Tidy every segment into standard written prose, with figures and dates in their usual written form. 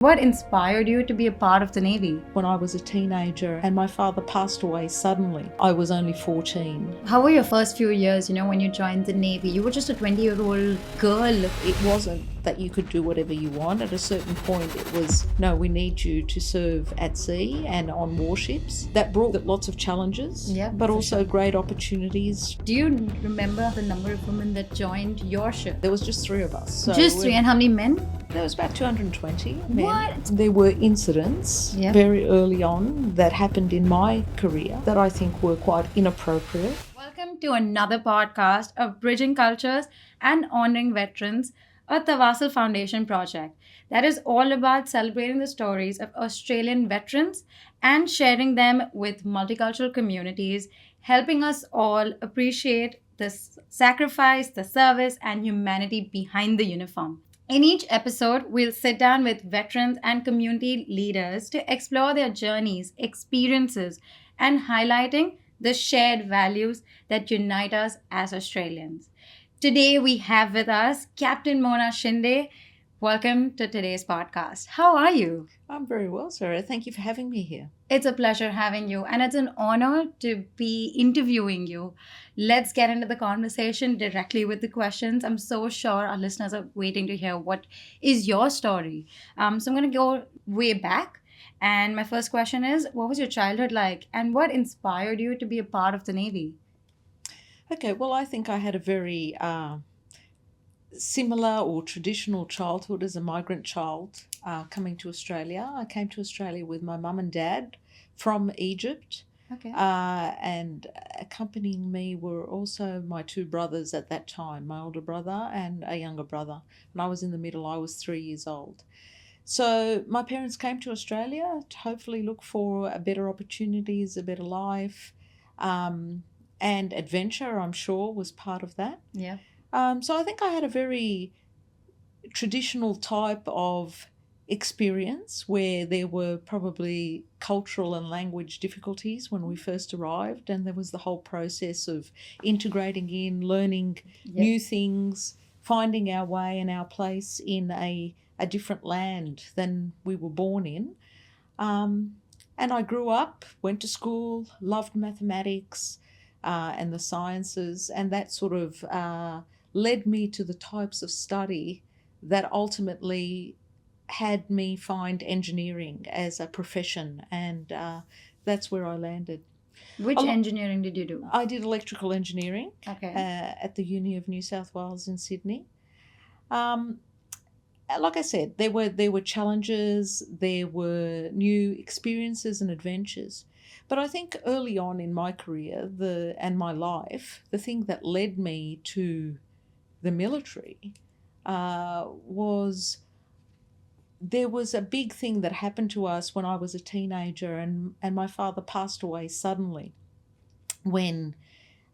What inspired you to be a part of the Navy? When I was a teenager and my father passed away suddenly, I was only 14. How were your first few years, when you joined the Navy? You were just a 20-year-old girl. It wasn't that you could do whatever you want. At a certain point, it was, no, we need you to serve at sea and on warships. That brought lots of challenges, but also great opportunities. Do you remember the number of women that joined your ship? There was just 3 of us. So just 3, and how many men? There was about 220 men. What? There were incidents very early on that happened in my career that I think were quite inappropriate. Welcome to another podcast of Bridging Cultures and Honoring Veterans, a Tawasul Foundation project that is all about celebrating the stories of Australian veterans and sharing them with multicultural communities, helping us all appreciate the sacrifice, the service, and humanity behind the uniform. In each episode, we'll sit down with veterans and community leaders to explore their journeys, experiences, and highlighting the shared values that unite us as Australians. Today, we have with us Captain Mona Shindy. Welcome to today's podcast. How are you? I'm very well, Sarah. Thank you for having me here. It's a pleasure having you, and it's an honor to be interviewing you. Let's get into the conversation directly with the questions. I'm so sure our listeners are waiting to hear what is your story. So I'm going to go way back. And my first question is, what was your childhood like, and what inspired you to be a part of the Navy? Okay, well, I think I had a very similar or traditional childhood as a migrant child coming to Australia. I came to Australia with my mum and dad from Egypt. Okay. And accompanying me were also my 2 brothers at that time, my older brother and a younger brother. When I was in the middle, I was 3 years old. So my parents came to Australia to hopefully look for better opportunities, a better life, and adventure, I'm sure, was part of that. Yeah. So I think I had a very traditional type of experience where there were probably cultural and language difficulties when we first arrived, and there was the whole process of integrating in, learning new things, finding our way and our place in a different land than we were born in. And I grew up, went to school, loved mathematics and the sciences, and that sort of led me to the types of study that ultimately had me find engineering as a profession, and that's where I landed. Which engineering did you do? I did electrical engineering at the Uni of New South Wales in Sydney. Like I said, there were challenges, there were new experiences and adventures. But I think early on in my career and my life, the thing that led me to the military was there was a big thing that happened to us when I was a teenager, and my father passed away suddenly when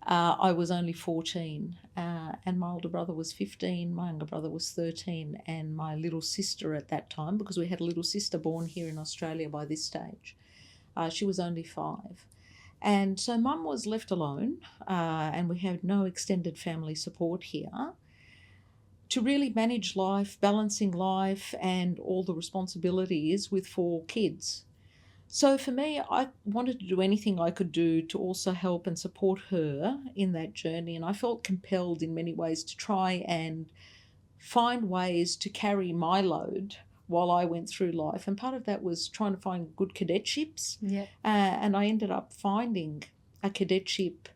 I was only 14, and my older brother was 15, my younger brother was 13, and my little sister at that time, because we had a little sister born here in Australia by this stage, she was only 5. And so Mum was left alone, and we had no extended family support here to really manage life, balancing life and all the responsibilities with 4 kids. So for me, I wanted to do anything I could do to also help and support her in that journey, and I felt compelled in many ways to try and find ways to carry my load while I went through life, and part of that was trying to find good cadetships. And I ended up finding a cadetship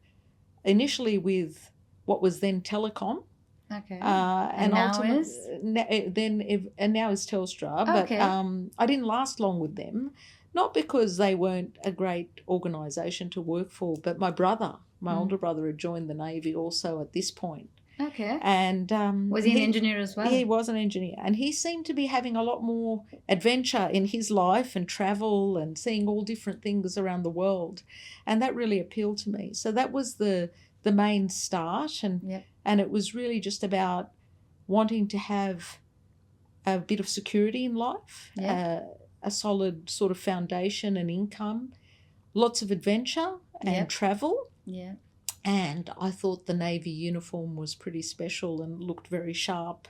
initially with what was then Telecom. Okay. And now is? Now is Telstra. But I didn't last long with them, not because they weren't a great organisation to work for, but my older brother had joined the Navy also at this point. Okay. And was he an engineer as well? He was an engineer, and he seemed to be having a lot more adventure in his life and travel and seeing all different things around the world, and that really appealed to me. So that was the main start, and it was really just about wanting to have a bit of security in life, a solid sort of foundation and income, lots of adventure and travel. Yeah. And I thought the Navy uniform was pretty special and looked very sharp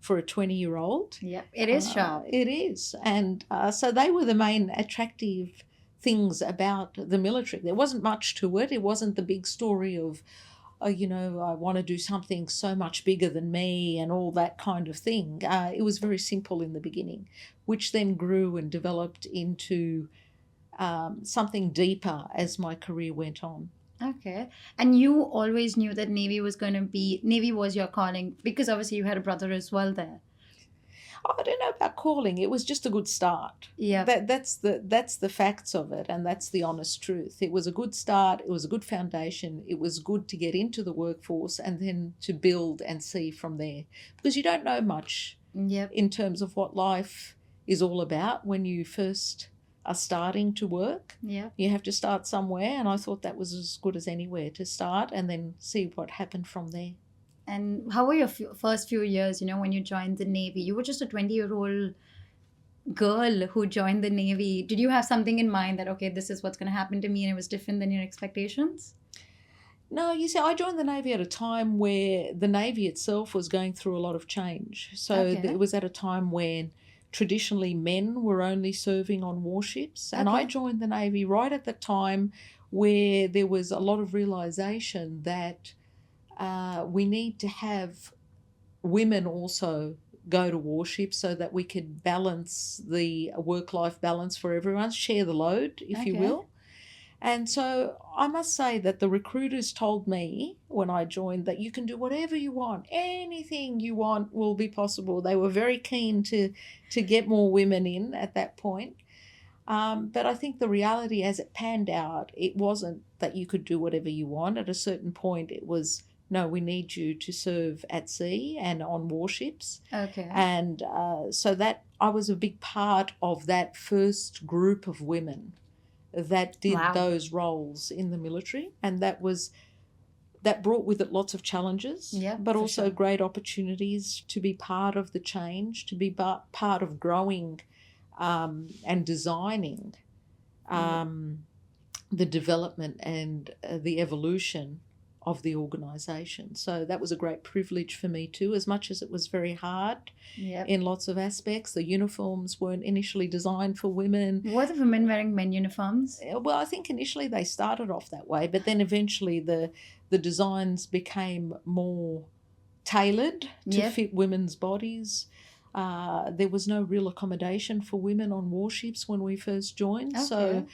for a 20-year-old. Yep, it is sharp. It is. And so they were the main attractive things about the military. There wasn't much to it. It wasn't the big story of, oh, I want to do something so much bigger than me and all that kind of thing. It was very simple in the beginning, which then grew and developed into something deeper as my career went on. Okay. And you always knew that Navy was your calling, because obviously you had a brother as well there. I don't know about calling. It was just a good start. Yeah. That's the facts of it, and that's the honest truth. It was a good start. It was a good foundation. It was good to get into the workforce and then to build and see from there, because you don't know much in terms of what life is all about when you first are starting to work. Yeah. You have to start somewhere, and I thought that was as good as anywhere to start and then see what happened from there. And how were your first few years, when you joined the Navy? You were just a 20-year-old girl who joined the Navy. Did you have something in mind that, okay, this is what's going to happen to me, and it was different than your expectations? No, you see, I joined the Navy at a time where the Navy itself was going through a lot of change. So it was at a time when traditionally men were only serving on warships. And I joined the Navy right at the time where there was a lot of realisation that we need to have women also go to warships so that we could balance the work-life balance for everyone, share the load, if you will. And so I must say that the recruiters told me when I joined that you can do whatever you want. Anything you want will be possible. They were very keen to get more women in at that point. But I think the reality as it panned out, it wasn't that you could do whatever you want. At a certain point, it was, no, we need you to serve at sea and on warships. Okay. And so that I was a big part of that first group of women that did those roles in the military, and that brought with it lots of challenges, but also great opportunities to be part of the change, to be part of growing and designing the development and the evolution of the organisation. So that was a great privilege for me too, as much as it was very hard in lots of aspects. The uniforms weren't initially designed for women. Were the women wearing men uniforms? Well, I think initially they started off that way, but then eventually the designs became more tailored to fit women's bodies. There was no real accommodation for women on warships when we first joined, so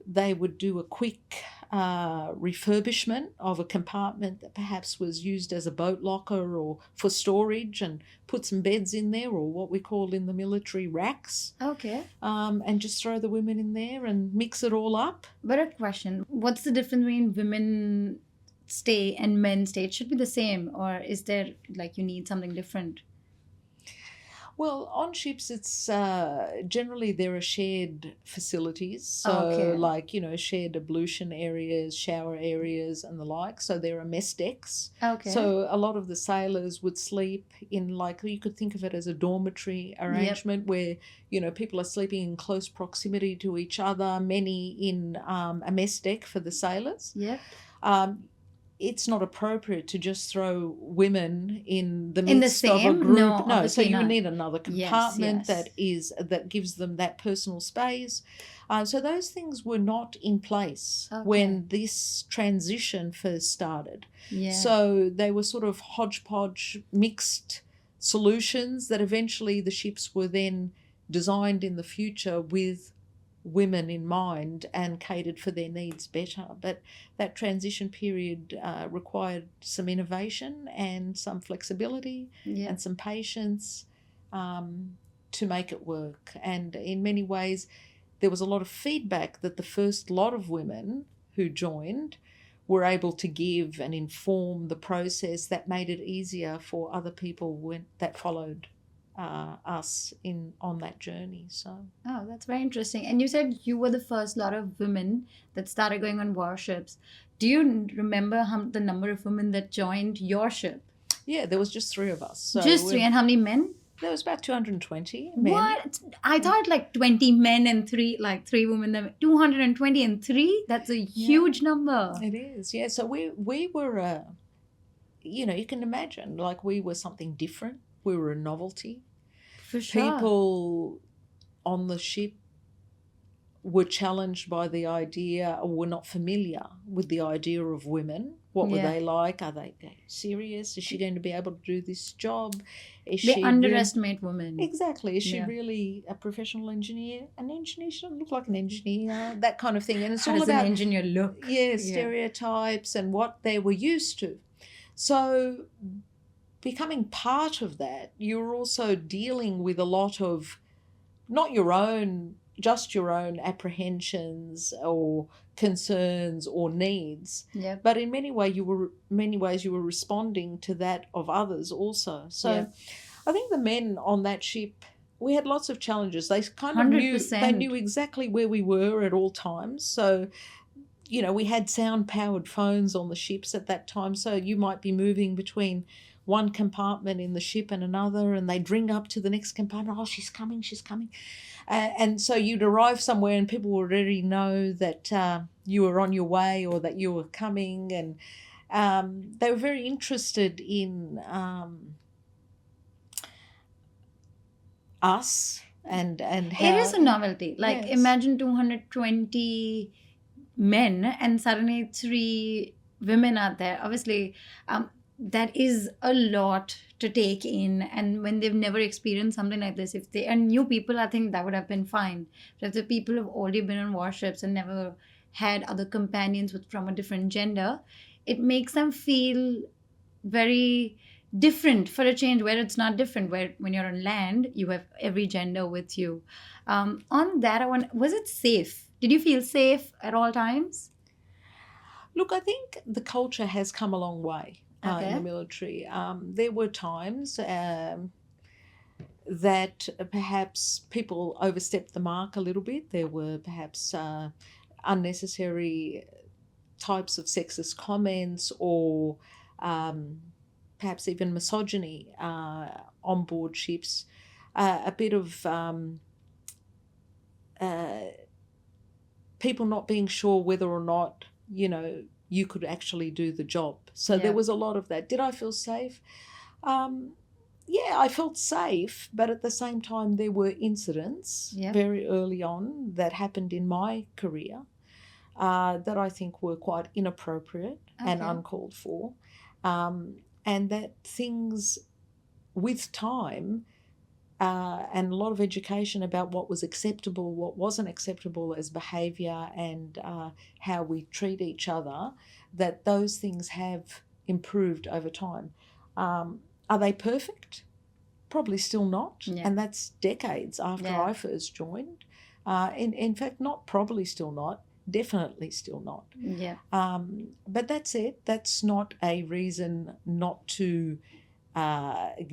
they would do a quick refurbishment of a compartment that perhaps was used as a boat locker or for storage, and put some beds in there, or what we call in the military racks. And just throw the women in there and mix it all up. But a question, what's the difference between women stay and men stay? It should be the same, or is there you need something different? Well, on ships, it's generally there are shared facilities. So, shared ablution areas, shower areas and the like. So there are mess decks. So a lot of the sailors would sleep in, you could think of it as a dormitory arrangement where, people are sleeping in close proximity to each other, many in a mess deck for the sailors. It's not appropriate to just throw women in the midst of a group. No, so you need another compartment that gives them that personal space. So those things were not in place when this transition first started. So they were sort of hodgepodge mixed solutions that eventually the ships were then designed in the future with women in mind and catered for their needs better. But that transition period required some innovation and some flexibility and some patience to make it work. And in many ways, there was a lot of feedback that the first lot of women who joined were able to give and inform the process that made it easier for other people that followed us on that journey. So that's very interesting. And you said you were the first lot of women that started going on warships. Do you remember the number of women that joined your ship? Yeah, there was just 3 of us. So just 3, and how many men? There was about 220 men. What? I thought 20 men and 3 women. 220 and 3? That's a huge number. It is, yeah. So we were, you can imagine, we were something different. We were a novelty. For sure. People on the ship were challenged by the idea, or were not familiar with the idea of women. What were Yeah. they like? Are they serious? Is she going to be able to do this job? Is They she underestimate women. Exactly. Is she Yeah. really a professional engineer? An engineer? She doesn't look like an engineer. That kind of thing. And it's How all does an about engineer look? yeah, stereotypes and what they were used to. So becoming part of that, you're also dealing with a lot of not just your own apprehensions or concerns or needs, Yep. but in many ways you were responding to that of others also. So Yep. I think the men on that ship, we had lots of challenges. They kind of 100%. knew exactly where we were at all times. So we had sound powered phones on the ships at that time, so you might be moving between one compartment in the ship and another, and they'd ring up to the next compartment, oh, she's coming. And so you'd arrive somewhere and people would already know that you were on your way or that you were coming. And they were very interested in us and how... It is a novelty. Like, Yes. imagine 220 men and suddenly 3 women are there. Obviously, that is a lot to take in, and when they've never experienced something like this, if they are new people, I think that would have been fine. But if the people have already been on warships and never had other companions from a different gender, it makes them feel very different for a change, where it's not different, where when you're on land you have every gender with you. On that, was it safe? Did you feel safe at all times? Look, I think the culture has come a long way in Okay. the military. There were times that perhaps people overstepped the mark a little bit. There were perhaps unnecessary types of sexist comments or perhaps even misogyny on board ships. A bit of people not being sure whether or not, you could actually do the job. So there was a lot of that. Did I feel safe? Yeah, I felt safe, but at the same time there were incidents very early on that happened in my career that I think were quite inappropriate and uncalled for. And that things with time and a lot of education about what was acceptable, what wasn't acceptable as behaviour and how we treat each other, that those things have improved over time. Are they perfect? Probably still not. Yeah. And that's decades after I first joined. In fact, not probably still not, definitely still not. Yeah. But that's it. That's not a reason not to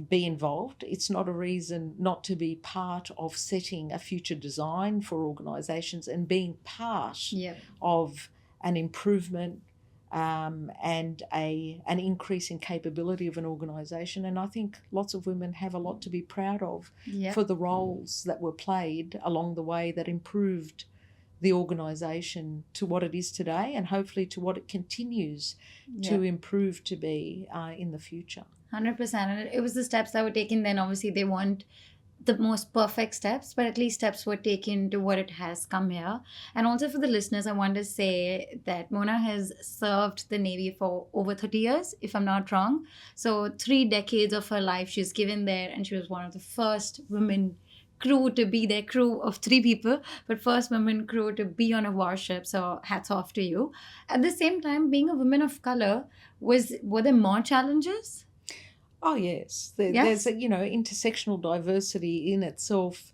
be involved. It's not a reason not to be part of setting a future design for organisations and being part of an improvement and an increase in capability of an organisation. And I think lots of women have a lot to be proud of for the roles that were played along the way that improved the organisation to what it is today and hopefully to what it continues to improve to be in the future. 100%. And it was the steps that were taken then. Obviously, they weren't the most perfect steps, but at least steps were taken to what it has come here. And also for the listeners, I want to say that Mona has served the Navy for over 30 years, if I'm not wrong. So 3 decades of her life she's given there, and she was one of the first women crew to be their crew of 3 people, but first women crew to be on a warship. So hats off to you. At the same time, being a woman of color, were there more challenges? Oh, yes. There's intersectional diversity in itself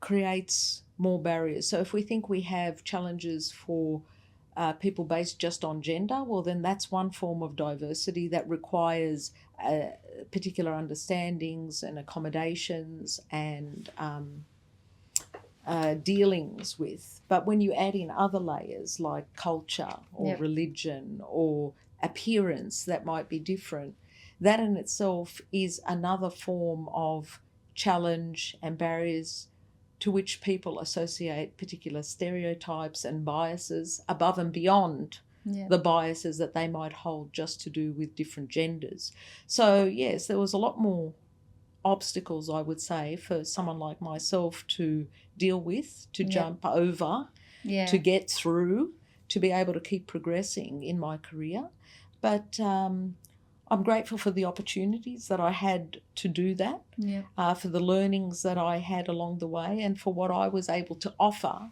creates more barriers. So if we think we have challenges for people based just on gender, well, then that's one form of diversity that requires particular understandings and accommodations and dealings with. But when you add in other layers like culture or religion or appearance that might be different, that in itself is another form of challenge and barriers to which people associate particular stereotypes and biases above and beyond the biases that they might hold just to do with different genders. So, yes, there was a lot more obstacles, I would say, for someone like myself to deal with, to Yeah. jump over, Yeah. to get through, to be able to keep progressing in my career. But I'm grateful for the opportunities that I had to do that, Yeah. for the learnings that I had along the way, and for what I was able to offer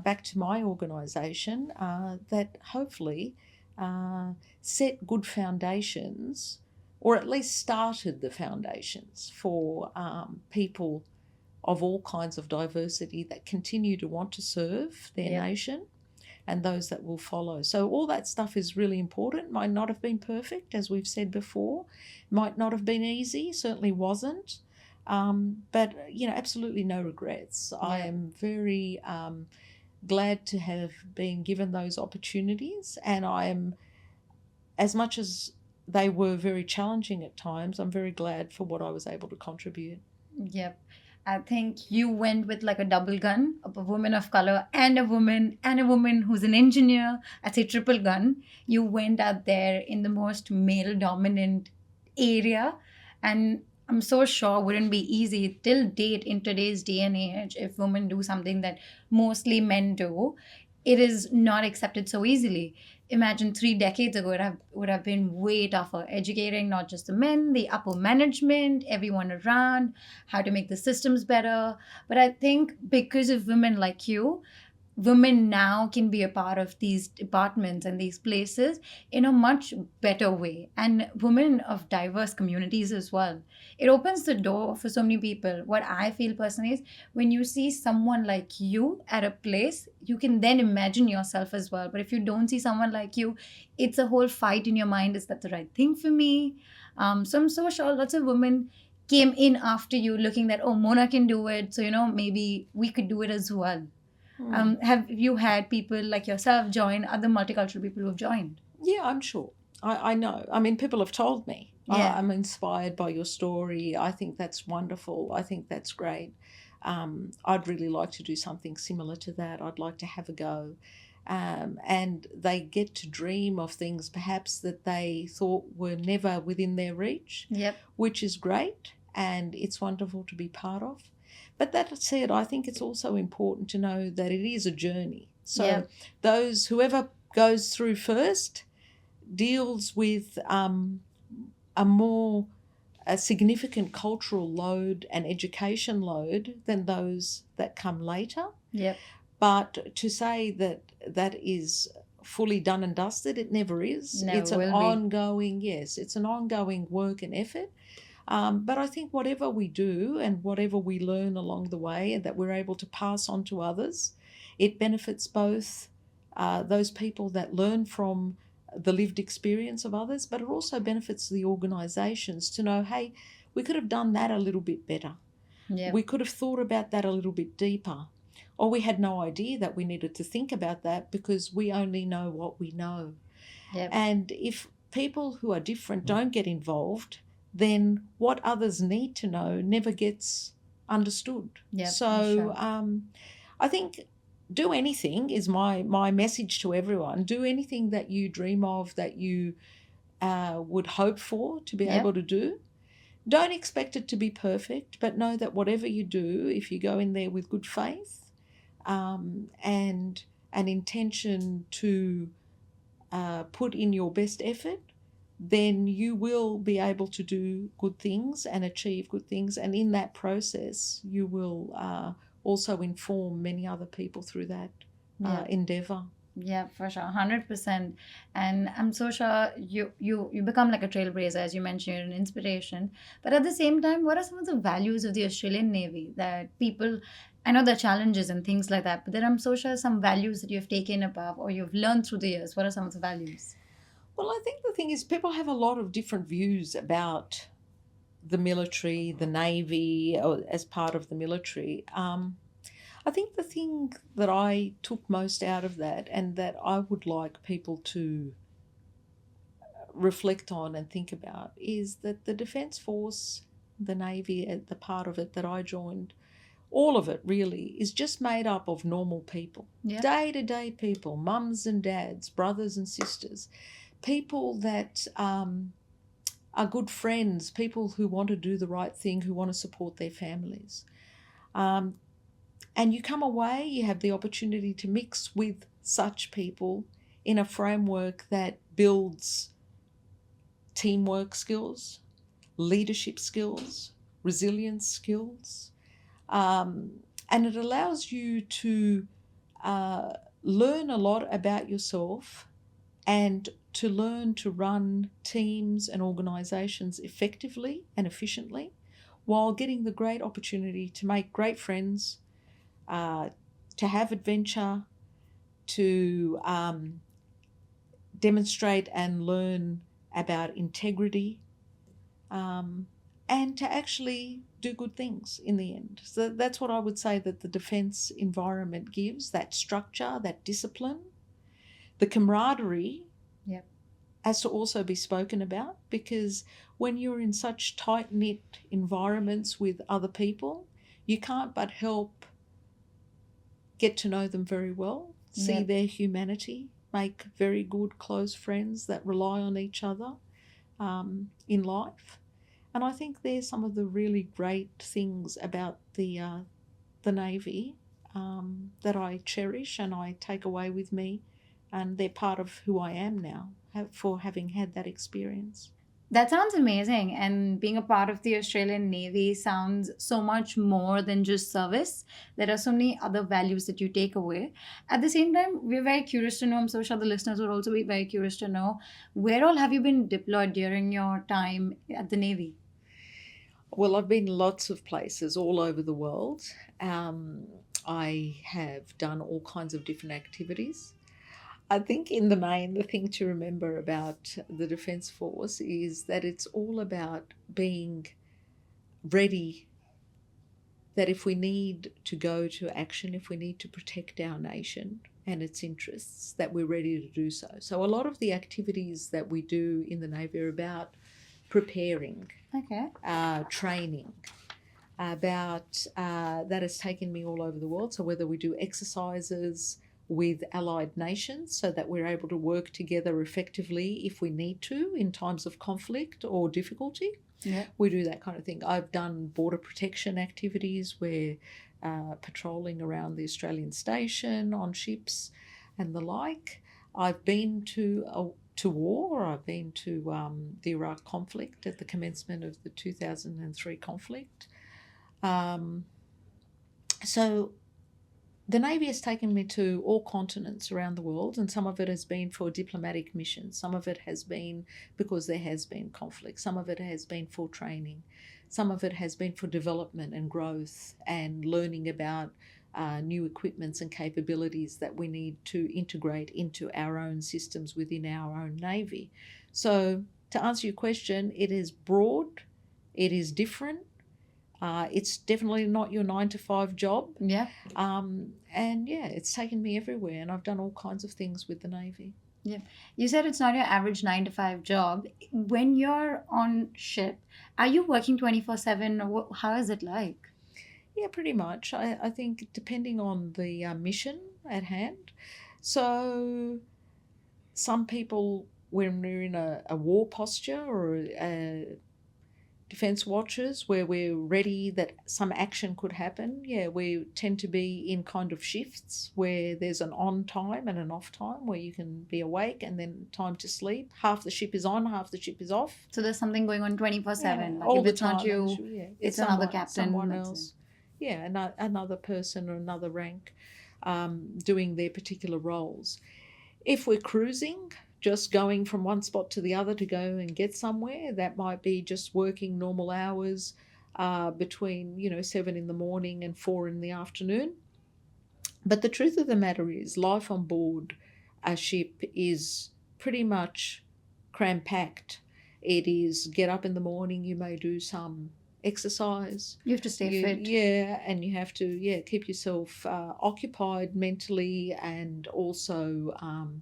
back to my organisation that hopefully set good foundations, or at least started the foundations for people of all kinds of diversity that continue to want to serve their Yeah. nation, and those that will follow. So all that stuff is really important. Might not have been perfect, as we've said before. Might not have been easy, certainly wasn't. But, absolutely no regrets. I am very glad to have been given those opportunities, and I am, as much as they were very challenging at times, I'm very glad for what I was able to contribute. Yep. I think you went with like a double gun of a woman of color and a woman who's an engineer. I'd say triple gun. You went out there in the most male dominant area, and I'm so sure wouldn't be easy till date in today's day and age if women do something that mostly men do. It is not accepted so easily. Imagine 3 decades ago, would have been way tougher. Educating not just the men, the upper management, everyone around, how to make the systems better. But I think because of women like you, women now can be a part of these departments and these places in a much better way, and women of diverse communities as well. It opens the door for so many people. What I feel personally is when you see someone like you at a place, you can then imagine yourself as well. But if you don't see someone like you, it's a whole fight in your mind. Is that the right thing for me? So I'm so sure lots of women came in after you looking that, oh, Mona can do it, so maybe we could do it as well. Have you had people like yourself join, other multicultural people who have joined? Yeah, I'm sure. I know. I mean, people have told me. Yeah. I'm inspired by your story. I think that's wonderful. I think that's great. I'd really like to do something similar to that. I'd like to have a go. And they get to dream of things perhaps that they thought were never within their reach, Yep. which is great, and it's wonderful to be part of. But that said, I think it's also important to know that it is a journey. So whoever goes through first deals with a significant cultural load and education load than those that come later. Yep. But to say that that is fully done and dusted, it never is. Never It's an will be. ongoing, yes, it's an ongoing work and effort. But I think whatever we do and whatever we learn along the way and that we're able to pass on to others, it benefits both those people that learn from the lived experience of others, but it also benefits the organisations to know, hey, we could have done that a little bit better. Yep. We could have thought about that a little bit deeper. Or we had no idea that we needed to think about that because we only know what we know. Yep. And if people who are different don't get involved, then what others need to know never gets understood. Yep, So sure. I think do anything is my message to everyone. Do anything that you dream of, that you would hope for to be Yep. able to do. Don't expect it to be perfect, but know that whatever you do, if you go in there with good faith and an intention to put in your best effort, then you will be able to do good things and achieve good things. And in that process, you will also inform many other people through that endeavour. Yeah, for sure, 100%. And I'm so sure you become like a trailblazer, as you mentioned, you're an inspiration. But at the same time, what are some of the values of the Australian Navy that people, I know there are challenges and things like that, but then I'm so sure some values that you've taken above or you've learned through the years. What are some of the values? Well, I think the thing is people have a lot of different views about the military, the Navy, or as part of the military. I think the thing that I took most out of that and that I would like people to reflect on and think about is that the Defence Force, the Navy, the part of it that I joined, all of it really is just made up of normal people, day-to-day people, mums and dads, brothers and sisters, people that are good friends, people who want to do the right thing, who want to support their families. And you come away, you have the opportunity to mix with such people in a framework that builds teamwork skills, leadership skills, resilience skills, and it allows you to learn a lot about yourself and to learn to run teams and organisations effectively and efficiently while getting the great opportunity to make great friends, to have adventure, to demonstrate and learn about integrity, and to actually do good things in the end. So that's what I would say that the defence environment gives, that structure, that discipline, the camaraderie. Yep. Has to also be spoken about, because when you're in such tight-knit environments with other people, you can't but help get to know them very well, see Yep. their humanity, make very good close friends that rely on each other in life. And I think there's some of the really great things about the Navy that I cherish and I take away with me, and they're part of who I am now for having had that experience. That sounds amazing. And being a part of the Australian Navy sounds so much more than just service. There are so many other values that you take away. At the same time, we're very curious to know, I'm so sure the listeners would also be very curious to know, where all have you been deployed during your time at the Navy? Well, I've been lots of places all over the world. I have done all kinds of different activities. I think in the main, the thing to remember about the Defence Force is that it's all about being ready, that if we need to go to action, if we need to protect our nation and its interests, that we're ready to do so. So a lot of the activities that we do in the Navy are about preparing, Okay. training, about that has taken me all over the world. So whether we do exercises with allied nations so that we're able to work together effectively if we need to in times of conflict or difficulty, Yeah. we do that kind of thing. I've done border protection activities where patrolling around the Australian station on ships and the like. I've been to war. I've been to the Iraq conflict at the commencement of the 2003 conflict. So the Navy has taken me to all continents around the world, and some of it has been for diplomatic missions. Some of it has been because there has been conflict. Some of it has been for training. Some of it has been for development and growth and learning about new equipments and capabilities that we need to integrate into our own systems within our own Navy. So to answer your question, it is broad, it is different. It's definitely not your 9-to-5 job. Yeah. And yeah, it's taken me everywhere, and I've done all kinds of things with the Navy. Yeah. You said it's not your average 9 to 5 job. When you're on ship, are you working 24/7? Or how is it like? Yeah, pretty much. I think depending on the mission at hand. So some people, when we're in a war posture or a defence watches where we're ready that some action could happen, yeah, we tend to be in kind of shifts where there's an on time and an off time where you can be awake and then time to sleep. Half the ship is on, half the ship is off. So there's something going on 24/7. Yeah, Like all if the it's not time. you, Yeah, it's another captain. someone let's else. say. Yeah, another person or another rank doing their particular roles. If we're cruising, just going from one spot to the other to go and get somewhere, that might be just working normal hours between 7 in the morning and 4 in the afternoon. But the truth of the matter is, life on board a ship is pretty much cram-packed. It is get up in the morning, you may do some exercise. You have to stay fit. Yeah, and you have to keep yourself occupied mentally and also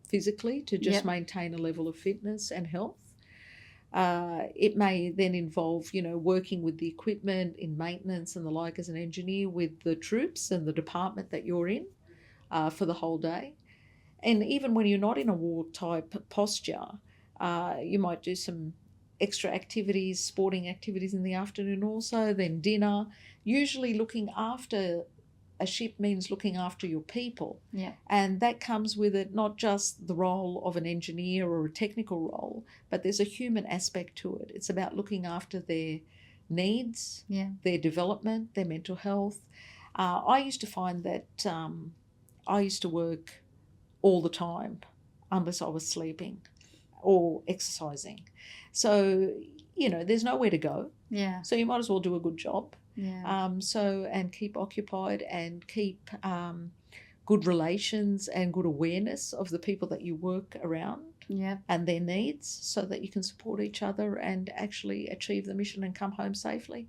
physically to just Yep. maintain a level of fitness and health. It may then involve, working with the equipment in maintenance and the like as an engineer with the troops and the department that you're in for the whole day. And even when you're not in a war type posture, you might do some extra activities, sporting activities in the afternoon also, then dinner. Usually looking after a ship means looking after your people. Yeah. And that comes with it not just the role of an engineer or a technical role, but there's a human aspect to it. It's about looking after their needs, their development, their mental health. I used to find that I used to work all the time unless I was sleeping or exercising. So, there's nowhere to go. Yeah. So you might as well do a good job. Yeah. And keep occupied and keep good relations and good awareness of the people that you work around and their needs, so that you can support each other and actually achieve the mission and come home safely.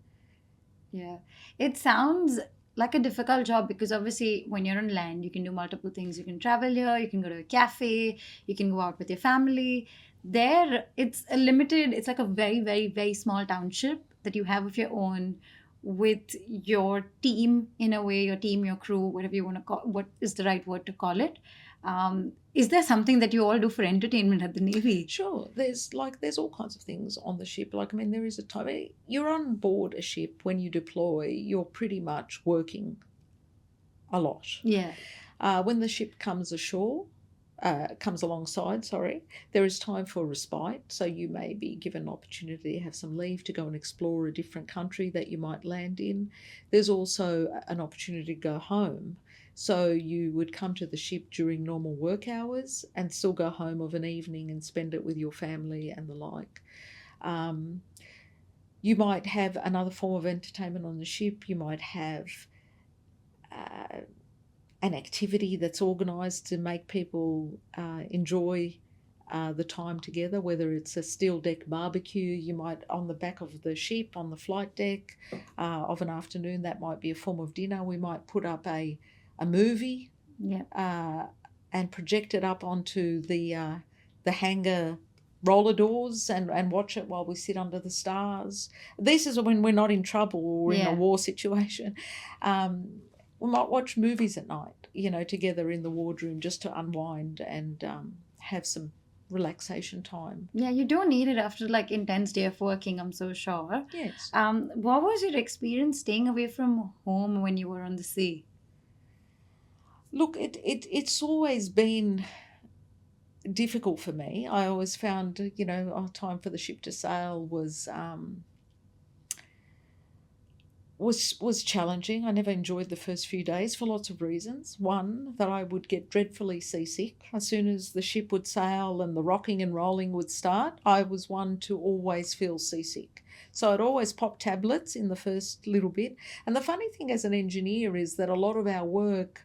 Yeah. It sounds like a difficult job because obviously when you're on land, you can do multiple things. You can travel here, you can go to a cafe, you can go out with your family. There, it's like a very, very, very small township that you have of your own, with your team, in a way, your team, your crew, whatever you want to call, what is the right word to call it. Is there something that you all do for entertainment at the Navy? Sure. There's all kinds of things on the ship. There is a time you're on board a ship. When you deploy, you're pretty much working a lot. Yeah. When the ship comes alongside, there is time for respite. So you may be given an opportunity to have some leave to go and explore a different country that you might land in. There's also an opportunity to go home. So you would come to the ship during normal work hours and still go home of an evening and spend it with your family and the like. You might have another form of entertainment on the ship. You might have an activity that's organised to make people enjoy the time together, whether it's a steel deck barbecue. You might, on the back of the ship, on the flight deck of an afternoon, that might be a form of dinner. We might put up a movie and project it up onto the hangar roller doors and watch it while we sit under the stars. This is when we're not in trouble or in a war situation. We might watch movies at night, together in the wardroom, just to unwind and have some relaxation time. Yeah, you don't need it after intense day of working, I'm so sure. Yes. What was your experience staying away from home when you were on the sea? Look, it's always been difficult for me. I always found, time for the ship to sail was challenging. I never enjoyed the first few days for lots of reasons. One, that I would get dreadfully seasick. As soon as the ship would sail and the rocking and rolling would start, I was one to always feel seasick. So I'd always pop tablets in the first little bit. And the funny thing as an engineer is that a lot of our work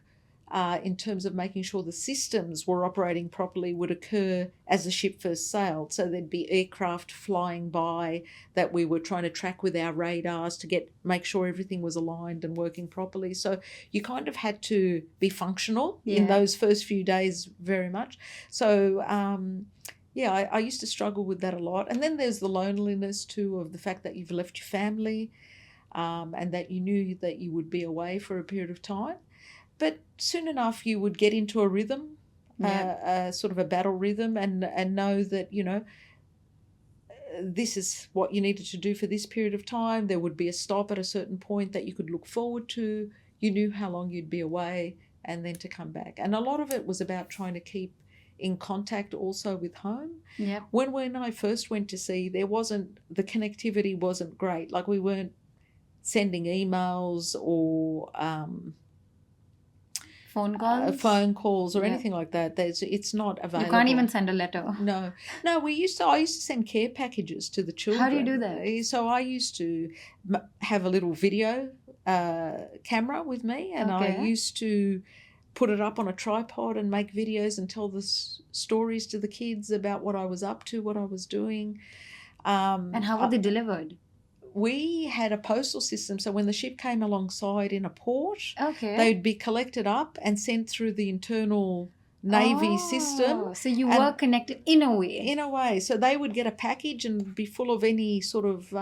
in terms of making sure the systems were operating properly would occur as the ship first sailed. So there'd be aircraft flying by that we were trying to track with our radars to make sure everything was aligned and working properly. So you kind of had to be functional in those first few days very much. So I used to struggle with that a lot. And then there's the loneliness too, of the fact that you've left your family and that you knew that you would be away for a period of time. But soon enough, you would get into a rhythm, sort of a battle rhythm, and know that, this is what you needed to do for this period of time. There would be a stop at a certain point that you could look forward to. You knew how long you'd be away and then to come back. And a lot of it was about trying to keep in contact also with home. Yep. When I first went to sea, the connectivity wasn't great. Like, we weren't sending emails or phone calls or anything like that. It's not available. You can't even send a letter. No. I used to send care packages to the children. How do you do that? So I used to have a little video camera with me, and I used to put it up on a tripod and make videos and tell the stories to the kids about what I was up to, what I was doing. And how were they delivered? We had a postal system, so when the ship came alongside in a port, they'd be collected up and sent through the internal Navy system. So you were connected in a way. In a way. So they would get a package and be full of any sort of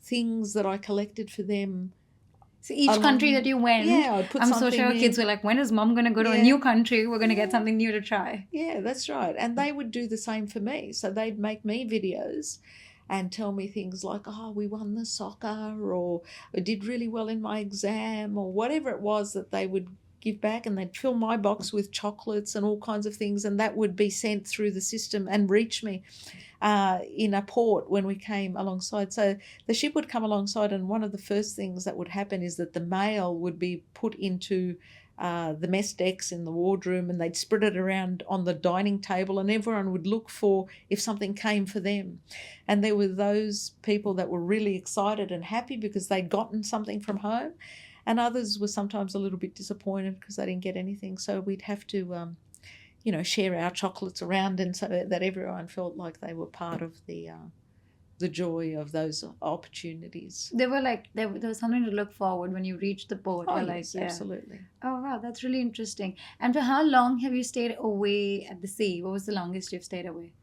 things that I collected for them. So each country that you went, I'd put I'm so sure kids were like, when is mom going to go to a new country? We're going to get something new to try. Yeah, that's right. And they would do the same for me. So they'd make me videos. and tell me things like, oh, we won the soccer, or I did really well in my exam, or whatever it was that they would give back, and they'd fill my box with chocolates and all kinds of things, and that would be sent through the system and reach me in a port when we came alongside. So the ship would come alongside, and one of the first things that would happen is that the mail would be put into the mess decks in the wardroom, and they'd spread it around on the dining table, and everyone would look for if something came for them. And there were those people that were really excited and happy because they'd gotten something from home, and others were sometimes a little bit disappointed because they didn't get anything. So we'd have to share our chocolates around, and so that everyone felt like they were part of the joy of those opportunities. They were like there was something to look forward when you reached the port. Oh, Or yes, like, yeah. absolutely. Oh wow, that's really interesting. And for how long have you stayed away at the sea? What was the longest you've stayed away?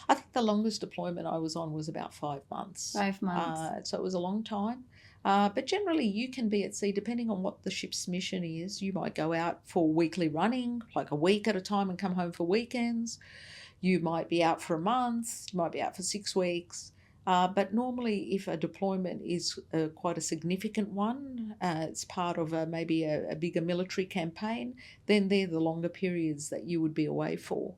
I think the longest deployment I was on was about 5 months. 5 months. So it was a long time. But generally, you can be at sea depending on what the ship's mission is. You might go out for weekly running, like a week at a time, and come home for weekends. You might be out for a month. You might be out for 6 weeks. But normally, if a deployment is quite a significant one, it's part of maybe a bigger military campaign, then they're the longer periods that you would be away for.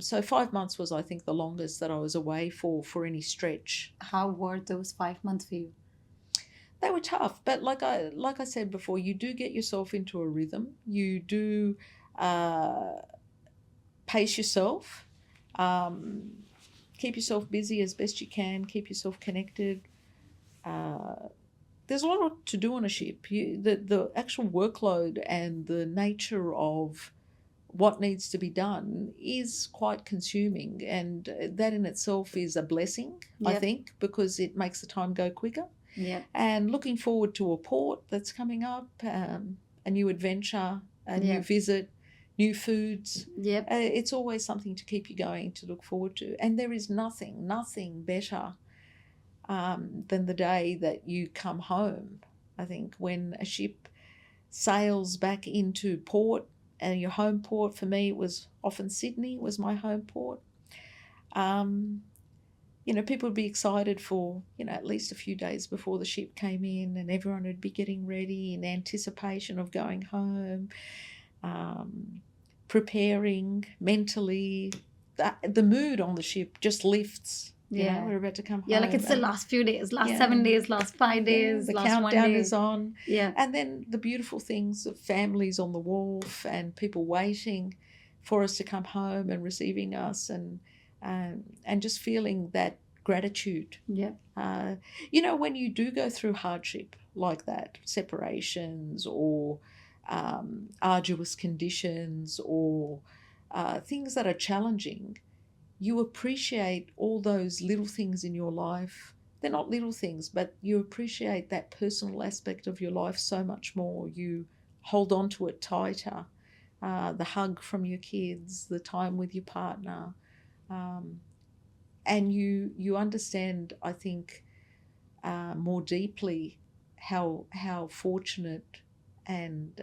So 5 months was, I think, the longest that I was away for any stretch. How were those 5 months for you? They were tough, but like I said before, you do get yourself into a rhythm. You do pace yourself. Keep yourself busy as best you can. Keep yourself connected. There's a lot to do on a ship. The actual workload and the nature of what needs to be done is quite consuming, and that in itself is a blessing, I think, because it makes the time go quicker. Yeah. And looking forward to a port that's coming up, a new adventure, a new visit, new foods. Yep. It's always something to keep you going, to look forward to. And there is nothing better than the day that you come home. I think when a ship sails back into port, and your home port, for me, it was often Sydney was my home port. People would be excited for, at least a few days before the ship came in, and everyone would be getting ready in anticipation of going home, preparing mentally. The mood on the ship just lifts. We're about to come home. Yeah, like it's the last few days, last 7 days, last 5 days, the last countdown 1 day. is on. Yeah. And then the beautiful things of families on the wharf and people waiting for us to come home and receiving us, and just feeling that gratitude. Yeah. When you do go through hardship like that, separations or arduous conditions or things that are challenging, you appreciate all those little things in your life. They're not little things, but you appreciate that personal aspect of your life so much more. You hold on to it tighter. The hug from your kids, the time with your partner. And you understand, I think, more deeply how fortunate and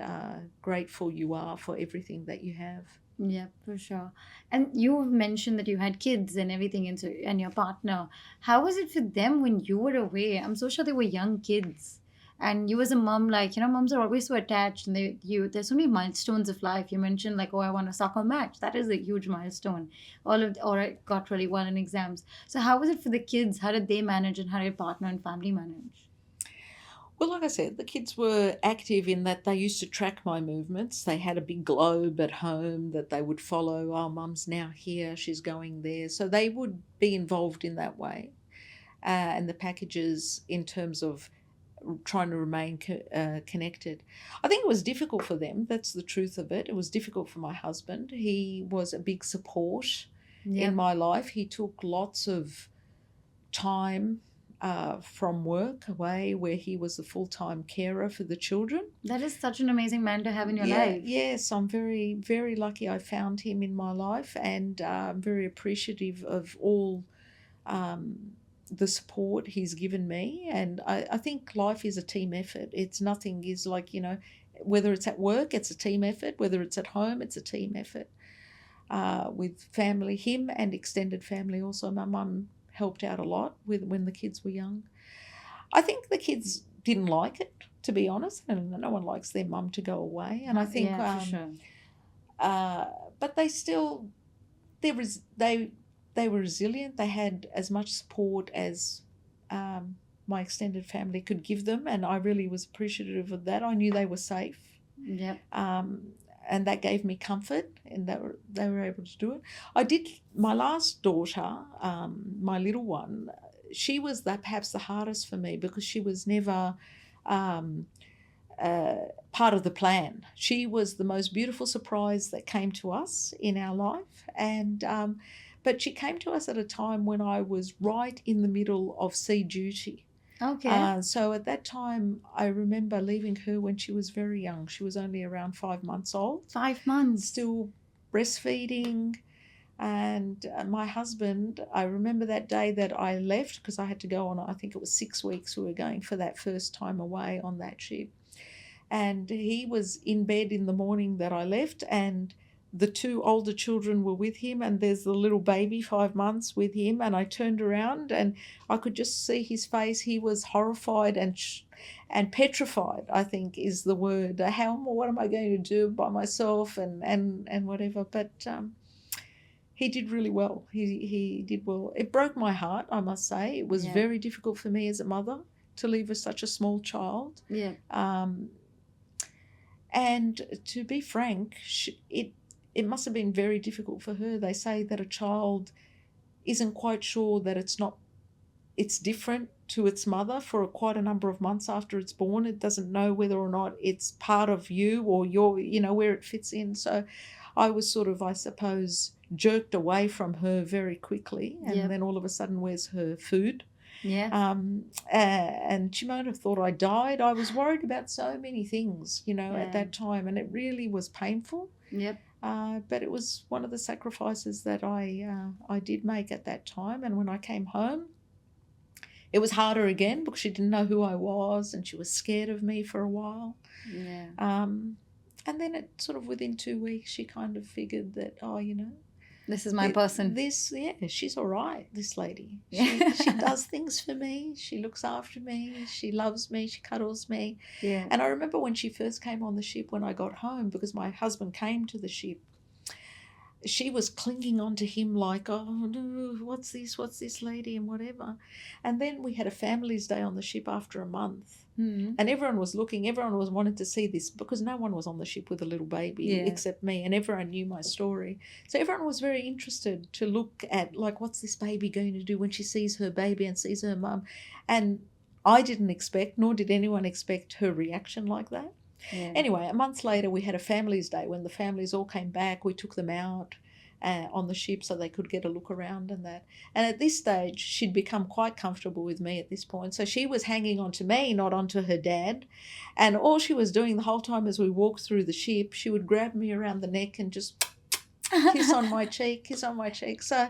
grateful you are for everything that you have. Yeah, for sure. And you mentioned that you had kids and everything, and your partner. How was it for them when you were away? I'm so sure they were young kids. And you as a mom, moms are always so attached, and there's so many milestones of life. You mentioned I won a soccer match. That is a huge milestone. Or I got really well in exams. So how was it for the kids? How did they manage, and how did your partner and family manage? Well, like I said, the kids were active in that they used to track my movements. They had a big globe at home that they would follow. Oh, Mum's now here, she's going there. So they would be involved in that way. And the packages in terms of trying to remain connected. I think it was difficult for them. That's the truth of it. It was difficult for my husband. He was a big support in my life. He took lots of time from work away, where he was the full-time carer for the children. That is such an amazing man to have in your life. Yes, I'm very, very lucky I found him in my life, and I'm very appreciative of all the support he's given me. And I think life is a team effort. Nothing is whether it's at work, it's a team effort. Whether it's at home, it's a team effort. With family, him and extended family also. My mum helped out a lot with when the kids were young. I think the kids didn't like it, to be honest, and no one likes their mum to go away. And I think, yeah, for sure. but they still, they were resilient. They had as much support as my extended family could give them, and I really was appreciative of that. I knew they were safe. Yep. And that gave me comfort, and they were able to do it. I did, my last daughter, my little one, she was perhaps the hardest for me because she was never part of the plan. She was the most beautiful surprise that came to us in our life, and but she came to us at a time when I was right in the middle of sea duty. Okay. So at that time, I remember leaving her when she was very young. She was only around 5 months old. 5 months. Still breastfeeding. And my husband, I remember that day that I left because I had to go on, I think it was 6 weeks we were going for that first time away on that ship. And he was in bed in the morning that I left, and the 2 older children were with him, and there's the little baby 5 months with him. And I turned around and I could just see his face. He was horrified and petrified, I think is the word. What am I going to do by myself and whatever. But he did really well. He did well. It broke my heart, I must say. It was very difficult for me as a mother to leave with such a small child. Yeah. And to be frank, it must have been very difficult for her. They say that a child isn't quite sure that it's different to its mother for quite a number of months after it's born. It doesn't know whether or not it's part of you or where it fits in. So I was sort of, I suppose, jerked away from her very quickly. And then all of a sudden, where's her food? Yeah. And she might have thought I died. I was worried about so many things, at that time, and it really was painful. Yep. But it was one of the sacrifices that I did make at that time. And when I came home, it was harder again because she didn't know who I was, and she was scared of me for a while. Yeah. And then it sort of within 2 weeks, she kind of figured that, this is my person. She's all right, this lady. She does things for me. She looks after me. She loves me. She cuddles me. Yeah. And I remember when she first came on the ship when I got home, because my husband came to the ship, she was clinging onto him like, oh, no, what's this lady and whatever. And then we had a family's day on the ship after a month. Mm-hmm. And everyone was wanting to see this because no one was on the ship with a little baby except me, and everyone knew my story. So everyone was very interested to look at, like, what's this baby going to do when she sees her baby and sees her mum? And I didn't expect, nor did anyone expect, her reaction like that. Yeah. Anyway, a month later, we had a family's day when the families all came back. We took them out on the ship so they could get a look around and that. And at this stage, she'd become quite comfortable with me at this point. So she was hanging on to me, not onto her dad. And all she was doing the whole time as we walked through the ship, she would grab me around the neck and just kiss on my cheek. So,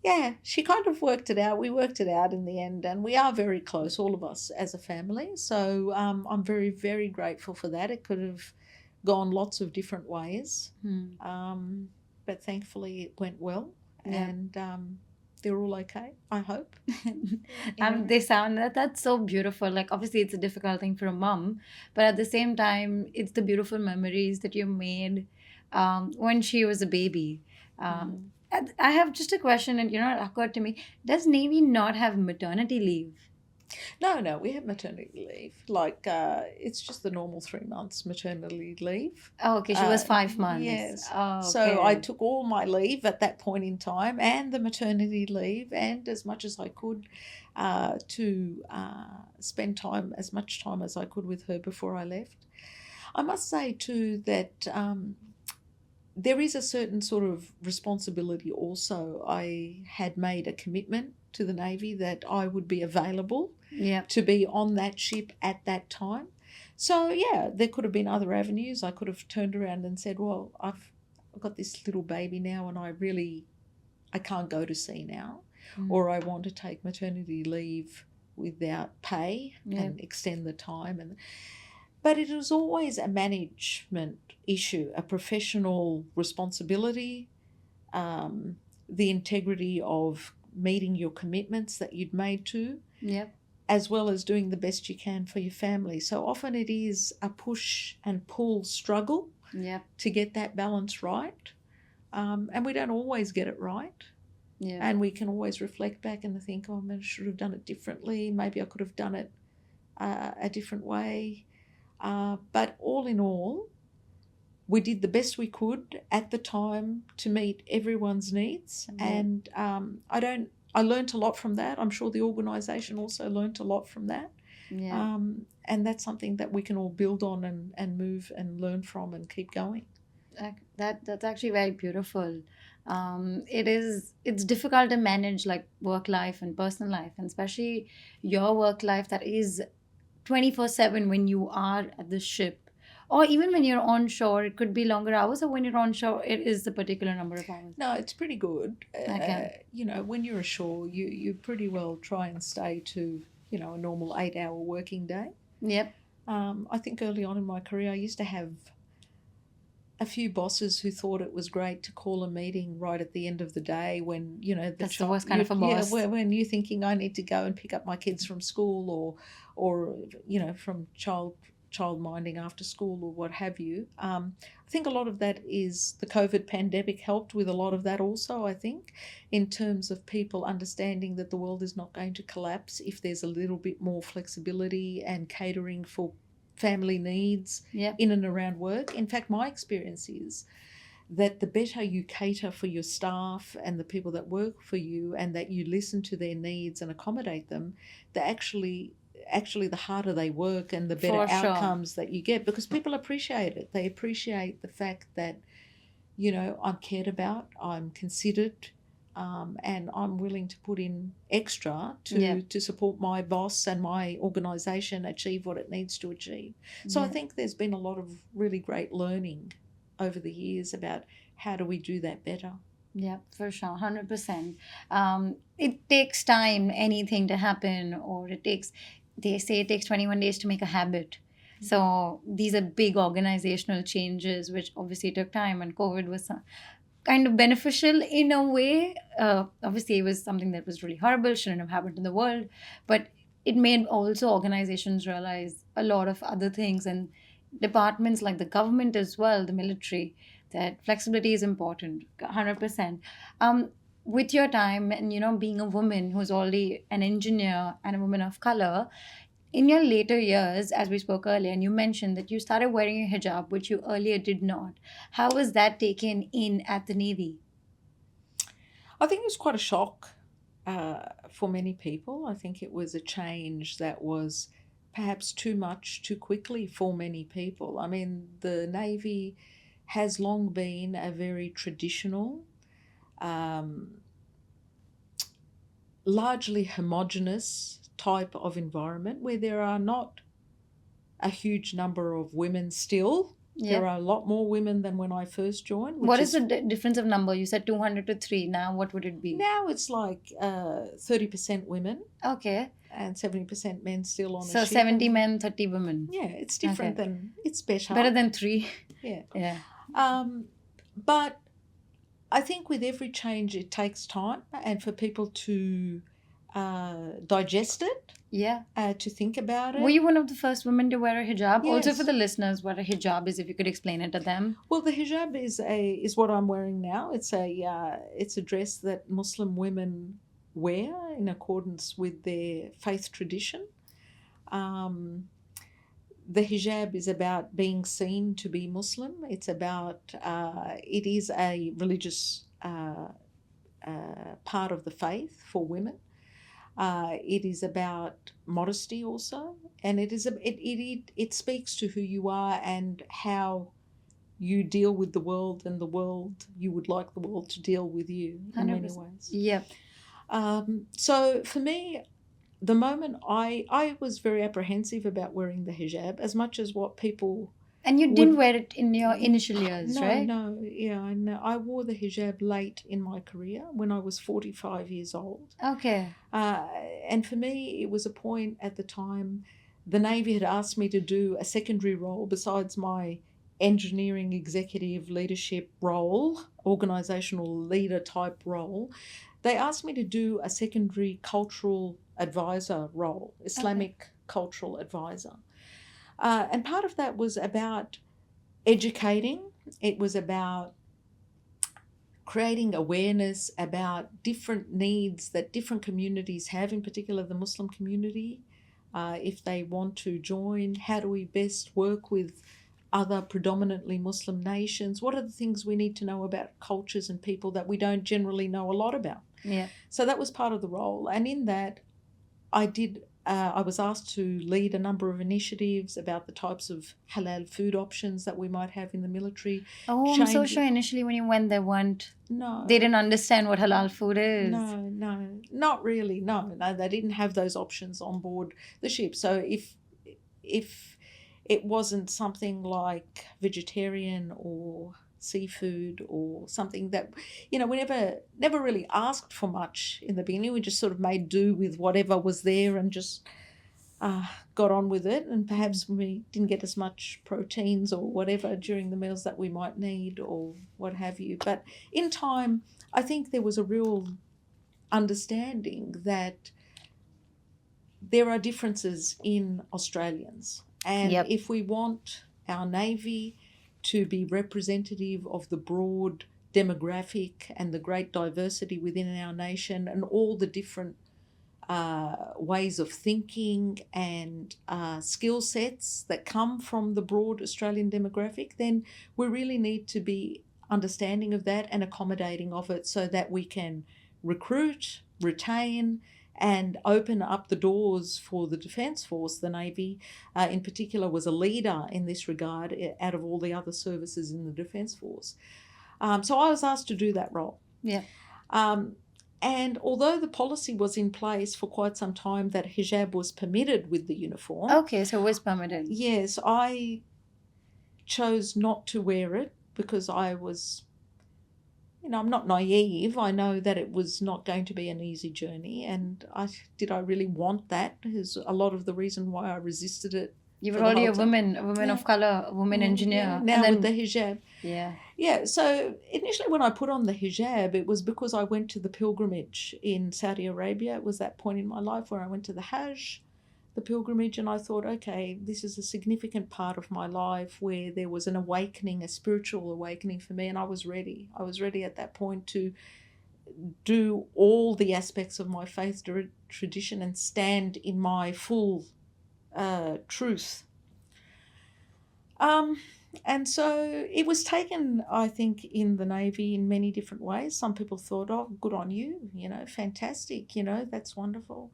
yeah, she kind of worked it out. We worked it out in the end, and we are very close, all of us, as a family. So I'm very, very grateful for that. It could have gone lots of different ways. But thankfully it went well, and they're all okay, I hope. They sound that's so beautiful. Like, obviously it's a difficult thing for a mum, but at the same time, it's the beautiful memories that you made when she was a baby. I have just a question, and it occurred to me: does Navy not have maternity leave? No, we have maternity leave. Like, it's just the normal 3 months maternity leave. Oh, okay. She was 5 months. Yes. Oh, okay. So I took all my leave at that point in time, and the maternity leave, and as much as I could to spend as much time as I could with her before I left. I must say too that there is a certain sort of responsibility also. I had made a commitment to the Navy that I would be available to be on that ship at that time. So, yeah, there could have been other avenues. I could have turned around and said, well, I've got this little baby now, and I can't go to sea now, or I want to take maternity leave without pay and extend the time. But it was always a management issue, a professional responsibility, the integrity of meeting your commitments that you'd made to, Yep. as well as doing the best you can for your family. So often it is a push and pull struggle Yep. to get that balance right. And we don't always get it right. Yeah. And we can always reflect back and think, oh, I should have done it differently. Maybe I could have done it a different way. But all in all, we did the best we could at the time to meet everyone's needs. Yeah. And I learned a lot from that. I'm sure the organisation also learned a lot from that. Yeah. And that's something that we can all build on and move and learn from and keep going. That's actually very beautiful. It's difficult to manage like work life and personal life, and especially your work life that is 24/7 when you are at the ship, or even when you're on shore. It could be longer hours, or when you're on shore, it is a particular number of hours. No, it's pretty good. Okay. When you're ashore, you pretty well try and stay to, a normal 8-hour working day. Yep. I think early on in my career, I used to have a few bosses who thought it was great to call a meeting right at the end of the day when, That's the worst kind of a boss. Yeah, when you're thinking I need to go and pick up my kids from school or from child minding after school or what have you. I think a lot of that is the COVID pandemic helped with a lot of that also, I think, in terms of people understanding that the world is not going to collapse if there's a little bit more flexibility and catering for family needs Yep. in and around work. In fact, my experience is that the better you cater for your staff and the people that work for you, and that you listen to their needs and accommodate them, actually the harder they work and the better For sure. outcomes that you get, because people appreciate it. They appreciate the fact that, I'm cared about, I'm considered, and I'm willing to put in extra to support my boss and my organisation achieve what it needs to achieve. So I think there's been a lot of really great learning over the years about how do we do that better. Yeah, for sure, 100%. It takes time, anything to happen, or they say it takes 21 days to make a habit. So these are big organizational changes, which obviously took time, and COVID was kind of beneficial in a way. Obviously, it was something that was really horrible, shouldn't have happened in the world, but it made also organizations realize a lot of other things, and departments like the government as well, the military, that flexibility is important, 100%. With your time and being a woman who's already an engineer and a woman of color, in your later years, as we spoke earlier, and you mentioned that you started wearing a hijab, which you earlier did not. How was that taken in at the Navy? I think it was quite a shock for many people. I think it was a change that was perhaps too much too quickly for many people. I mean, the Navy has long been a very traditional, largely homogenous type of environment where there are not a huge number of women still. Yeah. There are a lot more women than when I first joined. What is the difference of number? You said 200 to 3. Now what would it be? Now it's like 30% women Okay. and 70% men still on the So ship. 70 men, 30 women. Yeah, it's different than, it's better. Better than 3. Yeah. Yeah. But I think with every change it takes time and for people to digest it, Yeah. to think about it. Were you one of the first women to wear a hijab? Also, Yes. for the listeners, what a hijab is, if you could explain it to them. Well, the hijab is what I'm wearing now. It's a dress that Muslim women wear in accordance with their faith tradition. The hijab is about being seen to be Muslim. It's about it is a religious part of the faith for women. It is about modesty also, and it speaks to who you are and how you deal with the world, and the world, you would like the world to deal with you in many 100%. ways. Yep. So for me, the moment I was very apprehensive about wearing the hijab as much as what people. And you didn't wear it in your initial years, No, right? no, yeah, I know. I wore the hijab late in my career when I was 45 years old. Okay. And for me, it was a point at the time, the Navy had asked me to do a secondary role besides my engineering executive leadership role, organisational leader type role. they asked me to do a secondary cultural advisor role, Islamic cultural advisor. And part of that was about educating. It was about creating awareness about different needs that different communities have, in particular the Muslim community. If they want to join, how do we best work with other predominantly Muslim nations? What are the things we need to know about cultures and people that we don't generally know a lot about? Yeah. So that was part of the role. And in that, I was asked to lead a number of initiatives about the types of halal food options that we might have in the military. Oh, I'm so Change- sure initially when you went, No. they didn't understand what halal food is. No, not really. No, they didn't have those options on board the ship. So if it wasn't something like vegetarian or seafood or something that, we never really asked for much in the beginning. We just sort of made do with whatever was there and just got on with it. And perhaps we didn't get as much proteins or whatever during the meals that we might need or what have you. But in time, I think there was a real understanding that there are differences in Australians. And Yep. if we want our Navy to be representative of the broad demographic and the great diversity within our nation and all the different ways of thinking and skill sets that come from the broad Australian demographic, then we really need to be understanding of that and accommodating of it so that we can recruit, retain, and open up the doors for the Defence Force. The Navy, in particular, was a leader in this regard out of all the other services in the Defence Force. So I was asked to do that role. Yeah. And although the policy was in place for quite some time that hijab was permitted with the uniform. Okay, so it was permitted. Yes, I chose not to wear it because I was, I'm not naive. I know that it was not going to be an easy journey. And did I really want that? Is a lot of the reason why I resisted it. You were for the already a whole time. woman of color, a woman engineer. Yeah, now and then, with the hijab. yeah. Yeah, so initially when I put on the hijab, it was because I went to the pilgrimage in Saudi Arabia. It was that point in my life where I went to the Hajj, the pilgrimage, and I thought, okay, this is a significant part of my life where there was an awakening, a spiritual awakening for me, and I was ready. I was ready at that point to do all the aspects of my faith tradition and stand in my full truth. And so it was taken, I think, in the Navy in many different ways. Some people thought, oh, good on you, fantastic, that's wonderful.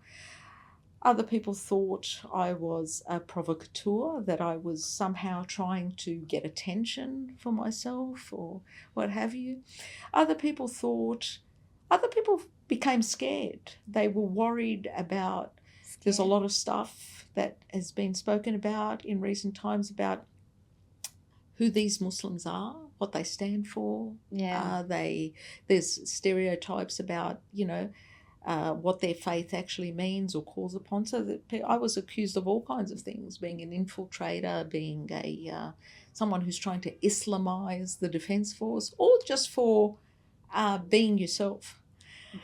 Other people thought I was a provocateur, that I was somehow trying to get attention for myself or what have you. Other people became scared. They were worried about, there's a lot of stuff that has been spoken about in recent times about who these Muslims are, what they stand for. Yeah. There's stereotypes about, what their faith actually means or calls upon. So that I was accused of all kinds of things, being an infiltrator, being someone who's trying to Islamize the Defence Force, all just for being yourself.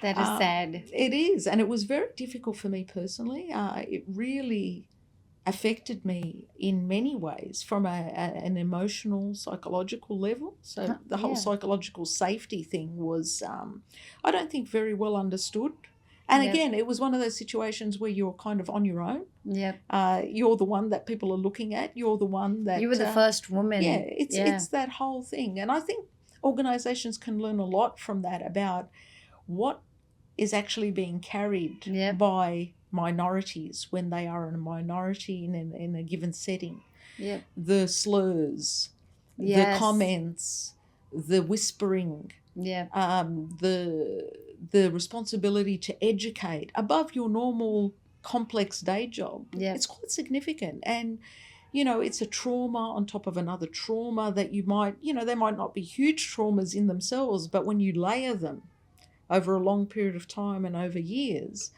That is sad. It is, and it was very difficult for me personally. It really affected me in many ways from an emotional, psychological level. So the whole psychological safety thing was, I don't think, very well understood. And again, it was one of those situations where you're kind of on your own. Yep. You're the one that people are looking at. You're the one that... You were the first woman. Yeah, it's that whole thing. And I think organisations can learn a lot from that about what is actually being carried by minorities when they are in a minority in a given setting. Yep. The slurs, the comments, the whispering, the responsibility to educate above your normal complex day job. It's quite significant. And it's a trauma on top of another trauma that you might, they might not be huge traumas in themselves, but when you layer them over a long period of time and over years,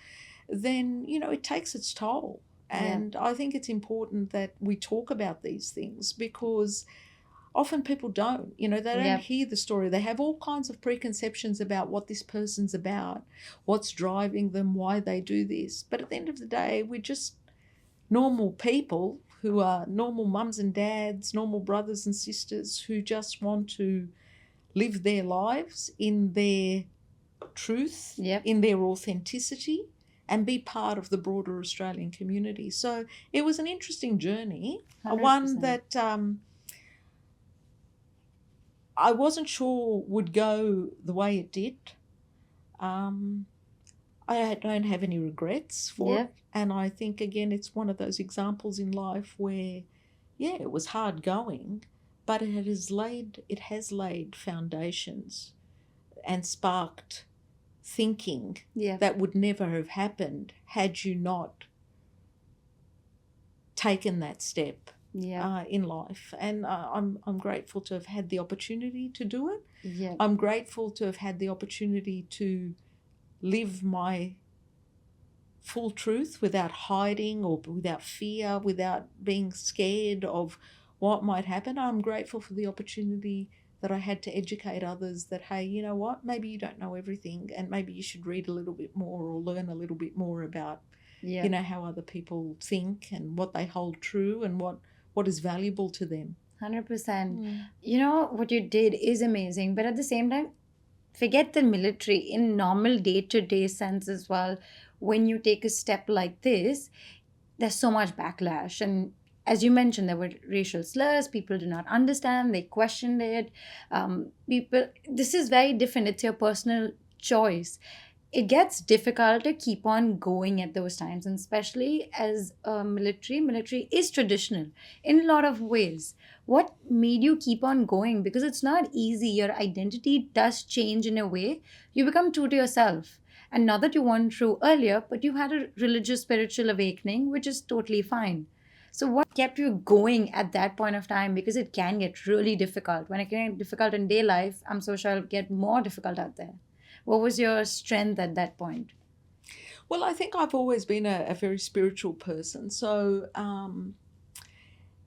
then, it takes its toll. And I think it's important that we talk about these things because often people don't, they don't Yep. hear the story. They have all kinds of preconceptions about what this person's about, what's driving them, why they do this. But at the end of the day, we're just normal people who are normal mums and dads, normal brothers and sisters who just want to live their lives in their truth, Yep. in their authenticity, and be part of the broader Australian community. So it was an interesting journey, 100%. one that I wasn't sure would go the way it did. I don't have any regrets for Yep. it. And I think, again, it's one of those examples in life where, it was hard going, but it has laid foundations and sparked thinking Yep. that would never have happened had you not taken that step Yeah. in life. And I'm grateful to have had the opportunity to do it. Yeah. I'm grateful to have had the opportunity to live my full truth without hiding or without fear, without being scared of what might happen. I'm grateful for the opportunity that I had to educate others that, hey, you know what, maybe you don't know everything and maybe you should read a little bit more or learn a little bit more about, Yeah. how other people think and what they hold true and what is valuable to them. 100%. What you did is amazing, but at the same time, forget the military in normal day-to-day sense as well. When you take a step like this, there's so much backlash. And as you mentioned, there were racial slurs. People did not understand. They questioned it. This is very different. It's your personal choice. It gets difficult to keep on going at those times, and especially as a military is traditional in a lot of ways. What made you keep on going? Because it's not easy. Your identity does change in a way. You become true to yourself. And not that you weren't true earlier, but you had a religious spiritual awakening, which is totally fine. So what kept you going at that point of time? Because it can get really difficult. When it can get difficult in day life, I'm so sure it'll get more difficult out there. What was your strength at that point? Well, I think I've always been a very spiritual person. So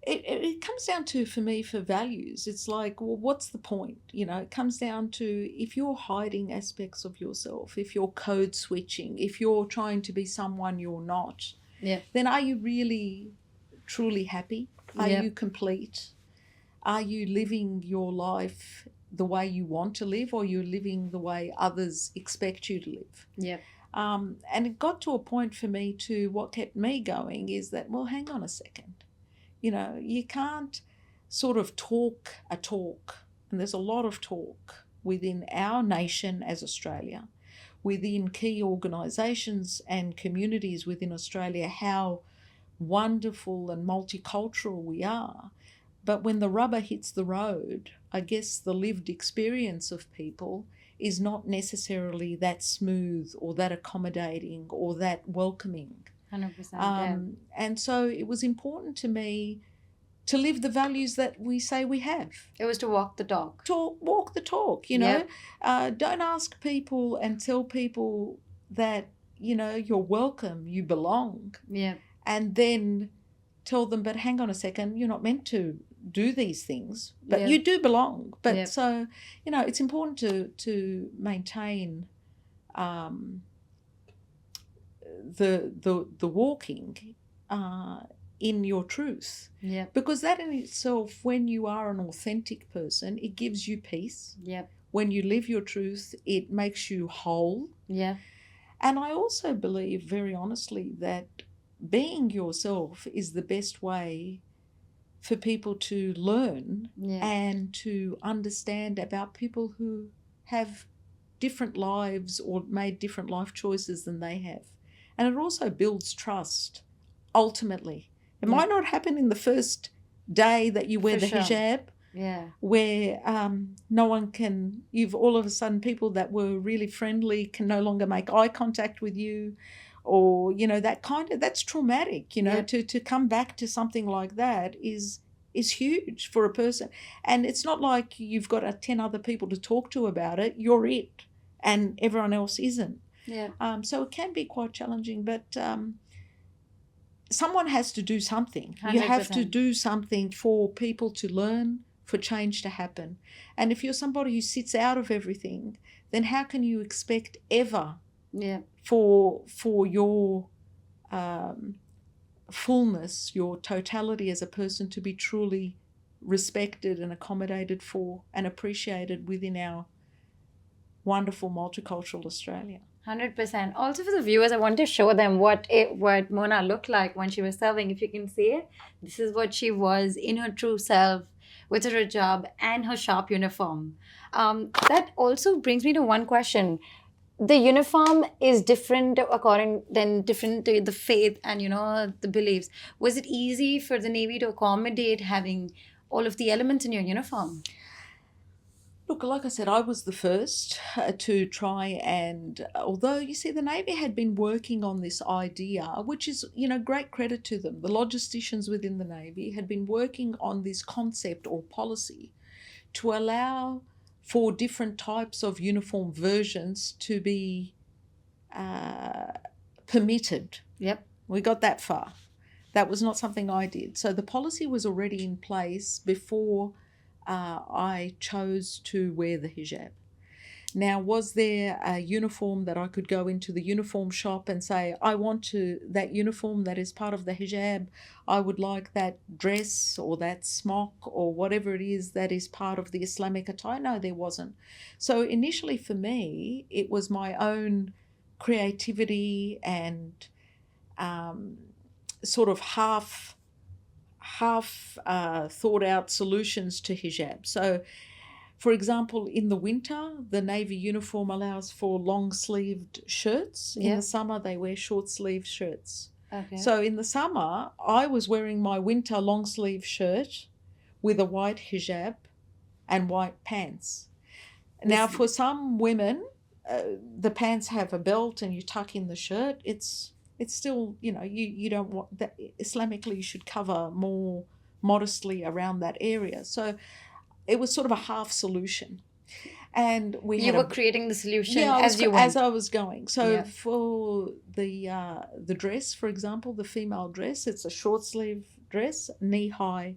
it comes down to, for me, for values. It's like, well, what's the point? It comes down to, if you're hiding aspects of yourself, if you're code switching, if you're trying to be someone you're not, then are you really truly happy? Are you complete? Are you living your life the way you want to live, or you're living the way others expect you to live? And it got to a point for me to, what kept me going is that, well, hang on a second. You can't sort of talk a talk, and there's a lot of talk within our nation as Australia, within key organisations and communities within Australia, how wonderful and multicultural we are. But when the rubber hits the road, I guess the lived experience of people is not necessarily that smooth or that accommodating or that welcoming. 100%. And so it was important to me to live the values that we say we have. It was to walk the talk. Walk the talk, Don't ask people and tell people that, you're welcome, you belong. And then tell them, but hang on a second, you're not meant to do these things, but you do belong. But so, it's important to maintain the walking in your truth. Because that in itself, when you are an authentic person, it gives you peace. When you live your truth, it makes you whole. And I also believe, very honestly, that being yourself is the best way for people to learn and to understand about people who have different lives or made different life choices than they have. And it also builds trust, ultimately. It might not happen in the first day that you wear the hijab, where no one can, you've all of a sudden, people that were really friendly can no longer make eye contact with you, or, that's traumatic, to come back to something like that is huge for a person. And it's not like you've got 10 other people to talk to about it. You're it, and everyone else isn't. So it can be quite challenging, but someone has to do something. 100%. You have to do something for people to learn, for change to happen. And if you're somebody who sits out of everything, then how can you expect ever for your fullness, your totality as a person to be truly respected and accommodated for and appreciated within our wonderful multicultural Australia? 100%. Also, for the viewers, I want to show them what Mona looked like when she was serving. If you can see it, this is what she was in her true self, with her hijab and her sharp uniform. That also brings me to one question. The uniform is different to the faith and the beliefs. Was it easy for the Navy to accommodate having all of the elements in your uniform? Look, like I said, I was the first to try, and although you see the Navy had been working on this idea, which is, great credit to them, the logisticians within the Navy had been working on this concept or policy to allow for different types of uniform versions to be permitted. Yep. We got that far. That was not something I did. So the policy was already in place before I chose to wear the hijab. Now, was there a uniform that I could go into the uniform shop and say, I want that uniform that is part of the hijab, I would like that dress or that smock or whatever it is that is part of the Islamic attire? No, there wasn't. So initially for me, it was my own creativity and sort of half thought out solutions to hijab. So, for example, in the winter, the Navy uniform allows for long-sleeved shirts. In the summer, they wear short-sleeved shirts. Okay. So in the summer, I was wearing my winter long-sleeve shirt with a white hijab and white pants. Now, for some women, the pants have a belt and you tuck in the shirt. It's still, you don't want that. Islamically, you should cover more modestly around that area. So it was sort of a half solution. And you were creating the solution as I was going. So for the dress, for example, the female dress, it's a short sleeve dress, knee-high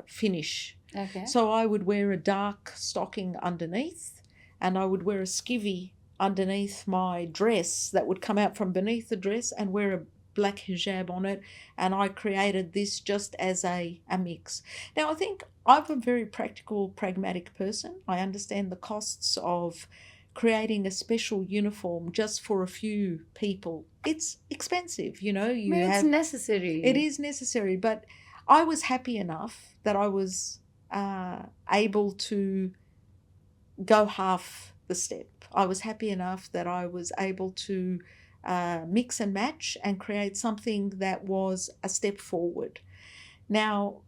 finish. Okay. So I would wear a dark stocking underneath, and I would wear a skivvy underneath my dress that would come out from beneath the dress, and wear a black hijab on it. And I created this just as a mix. Now, I think I'm a very practical, pragmatic person. I understand the costs of creating a special uniform just for a few people. It's expensive, It's necessary. It is necessary, but I was happy enough that I was able to go half the step. I was happy enough that I was able to mix and match and create something that was a step forward. Now,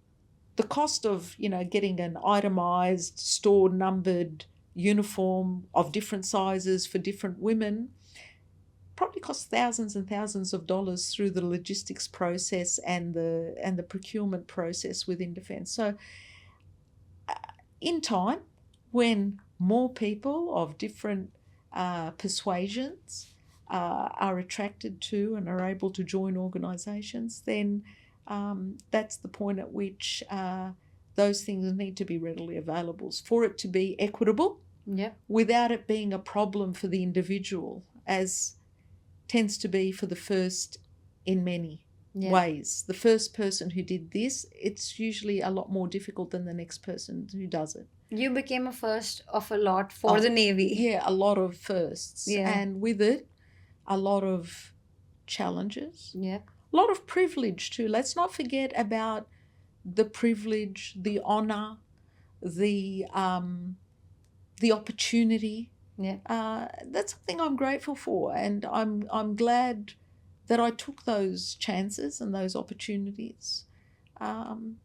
the cost of, getting an itemized, store numbered uniform of different sizes for different women probably costs thousands and thousands of dollars through the logistics process and the procurement process within defence. So in time, when more people of different persuasions are attracted to and are able to join organisations, then that's the point at which those things need to be readily available for it to be equitable, without it being a problem for the individual, as tends to be for the first in many ways. The first person who did this, it's usually a lot more difficult than the next person who does it. You became a first of a lot for the Navy. Yeah, a lot of firsts. Yeah. And with it, a lot of challenges. Yeah. A lot of privilege too. Let's not forget about the privilege, the honour, the opportunity. Yeah. That's something I'm grateful for, and I'm glad that I took those chances and those opportunities.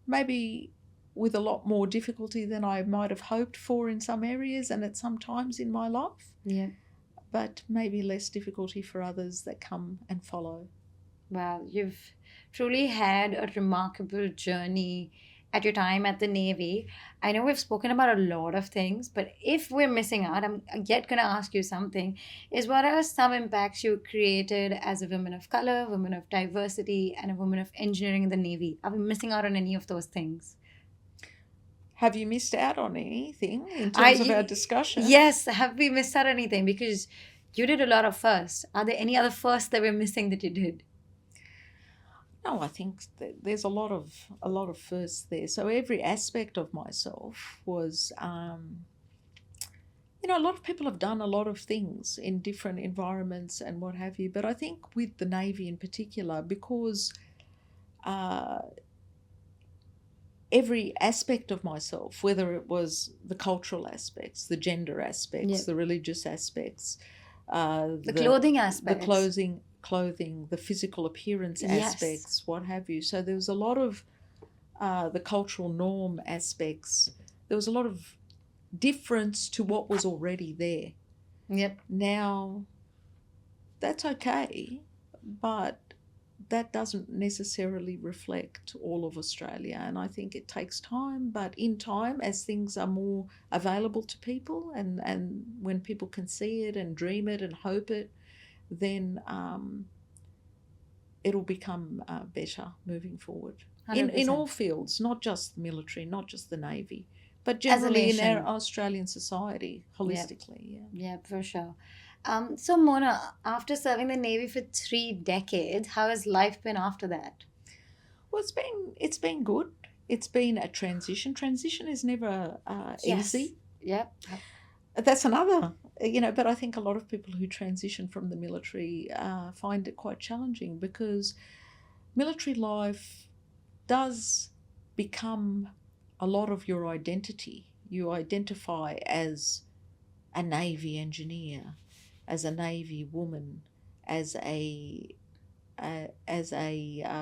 Maybe with a lot more difficulty than I might have hoped for in some areas and at some times in my life. Yeah. But maybe less difficulty for others that come and follow. Wow, you've truly had a remarkable journey at your time at the Navy. I know we've spoken about a lot of things, but if we're missing out, I'm yet going to ask you something, is what are some impacts you created as a woman of color, woman of diversity, and a woman of engineering in the Navy? Are we missing out on any of those things? Have you missed out on anything in I terms of our discussion? Yes, have we missed out anything? Because you did a lot of firsts. Are there any other firsts that we're missing that you did? No, I think that there's a lot of firsts there. So every aspect of myself was, a lot of people have done a lot of things in different environments and what have you. But I think with the Navy in particular, because uh, every aspect of myself, whether it was the cultural aspects, the gender aspects, Yeah. the religious aspects, The clothing the aspects. clothing, the physical appearance Yes. aspects, what have you. So there was a lot of the cultural norm aspects. There was a lot of difference to what was already there. Yep. Now, that's okay, but that doesn't necessarily reflect all of Australia. And I think it takes time, but in time, as things are more available to people and when people can see it and dream it and hope it, then it'll become better moving forward. In 100%. all fields, not just the military, not just the Navy, but As a generally in nation. our Australian society, holistically. Yeah, for sure. So Mona, after serving the Navy for 3 decades, how has life been after that? Well, it's been good. It's been a transition. Transition is never Yes. easy. Yep. That's another, but I think a lot of people who transition from the military find it quite challenging because military life does become a lot of your identity. You identify as a Navy engineer, as a Navy woman, as a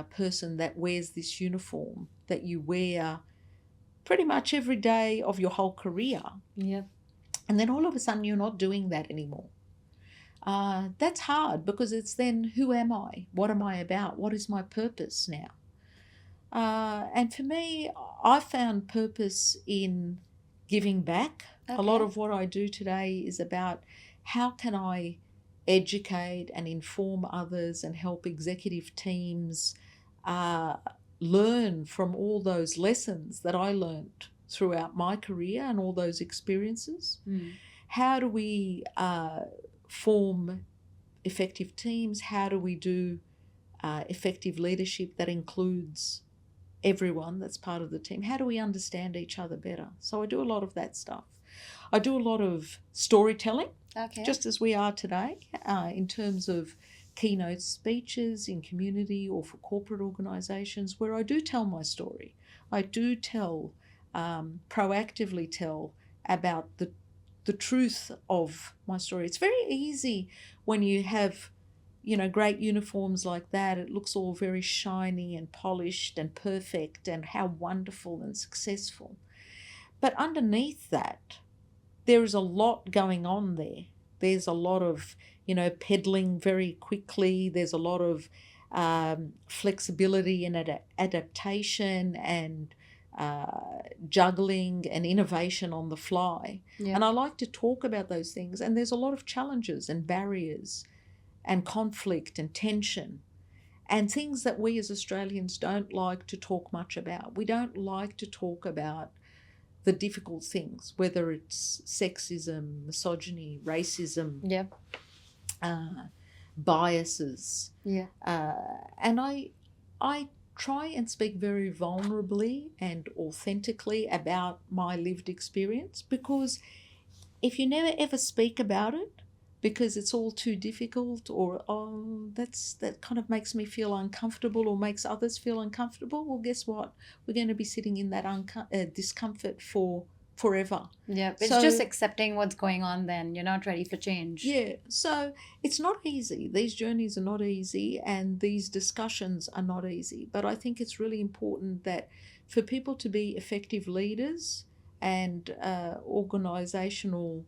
person that wears this uniform that you wear pretty much every day of your whole career. Yep. And then all of a sudden you're not doing that anymore. That's hard because it's then, who am I? What am I about? What is my purpose now? And for me, I found purpose in giving back. A lot Okay. of what I do today is about how can I educate and inform others and help executive teams learn from all those lessons that I learned throughout my career and all those experiences. How do we form effective teams? How do we do effective leadership that includes everyone that's part of the team? How do we understand each other better? So I do a lot of that stuff. I do a lot of storytelling, Okay. just as we are today, in terms of keynote speeches in community or for corporate organisations, where I do tell my story. I do proactively tell about the truth of my story. It's very easy when you have great uniforms like that. It looks all very shiny and polished and perfect and how wonderful and successful. But underneath that, there is a lot going on there. There's a lot of, peddling very quickly. There's a lot of flexibility and adaptation and juggling and innovation on the fly. Yeah. And I like to talk about those things. And there's a lot of challenges and barriers and conflict and tension and things that we as Australians don't like to talk much about. We don't like to talk about the difficult things, whether it's sexism, misogyny, racism, Yep. biases. Yeah. And I try and speak very vulnerably and authentically about my lived experience, because if you never ever speak about it because it's all too difficult, or that kind of makes me feel uncomfortable or makes others feel uncomfortable, well, guess what? We're going to be sitting in that discomfort for forever. Yeah. It's So- just accepting what's going on then. You're not ready for change. Yeah, so it's not easy. These journeys are not easy and these discussions are not easy. But I think it's really important that for people to be effective leaders and organisational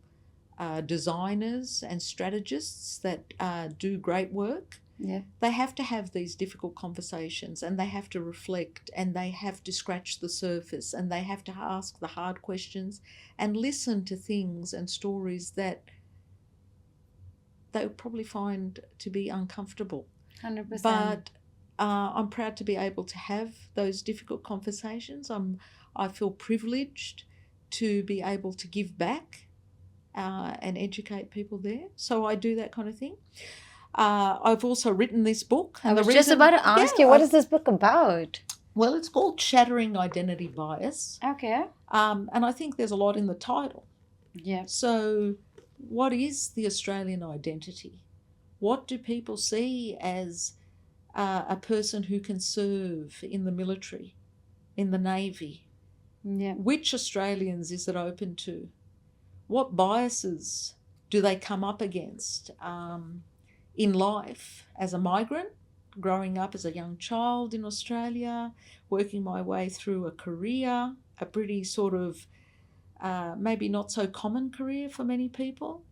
designers and strategists that do great work, Yeah. they have to have these difficult conversations and they have to reflect and they have to scratch the surface and they have to ask the hard questions and listen to things and stories that they would probably find to be uncomfortable. 100%. But I'm proud to be able to have those difficult conversations. I'm I feel privileged to be able to give back and educate people there. So I do that kind of thing. I've also written this book. I was just about to ask you, what is this book about? Well, it's called Shattering Identity Bias. Okay. And I think there's a lot in the title. Yeah. So what is the Australian identity? What do people see as a person who can serve in the military, in the Navy? Yeah. Which Australians is it open to? What biases do they come up against in life as a migrant, growing up as a young child in Australia, working my way through a career, a pretty sort of maybe not so common career for many people,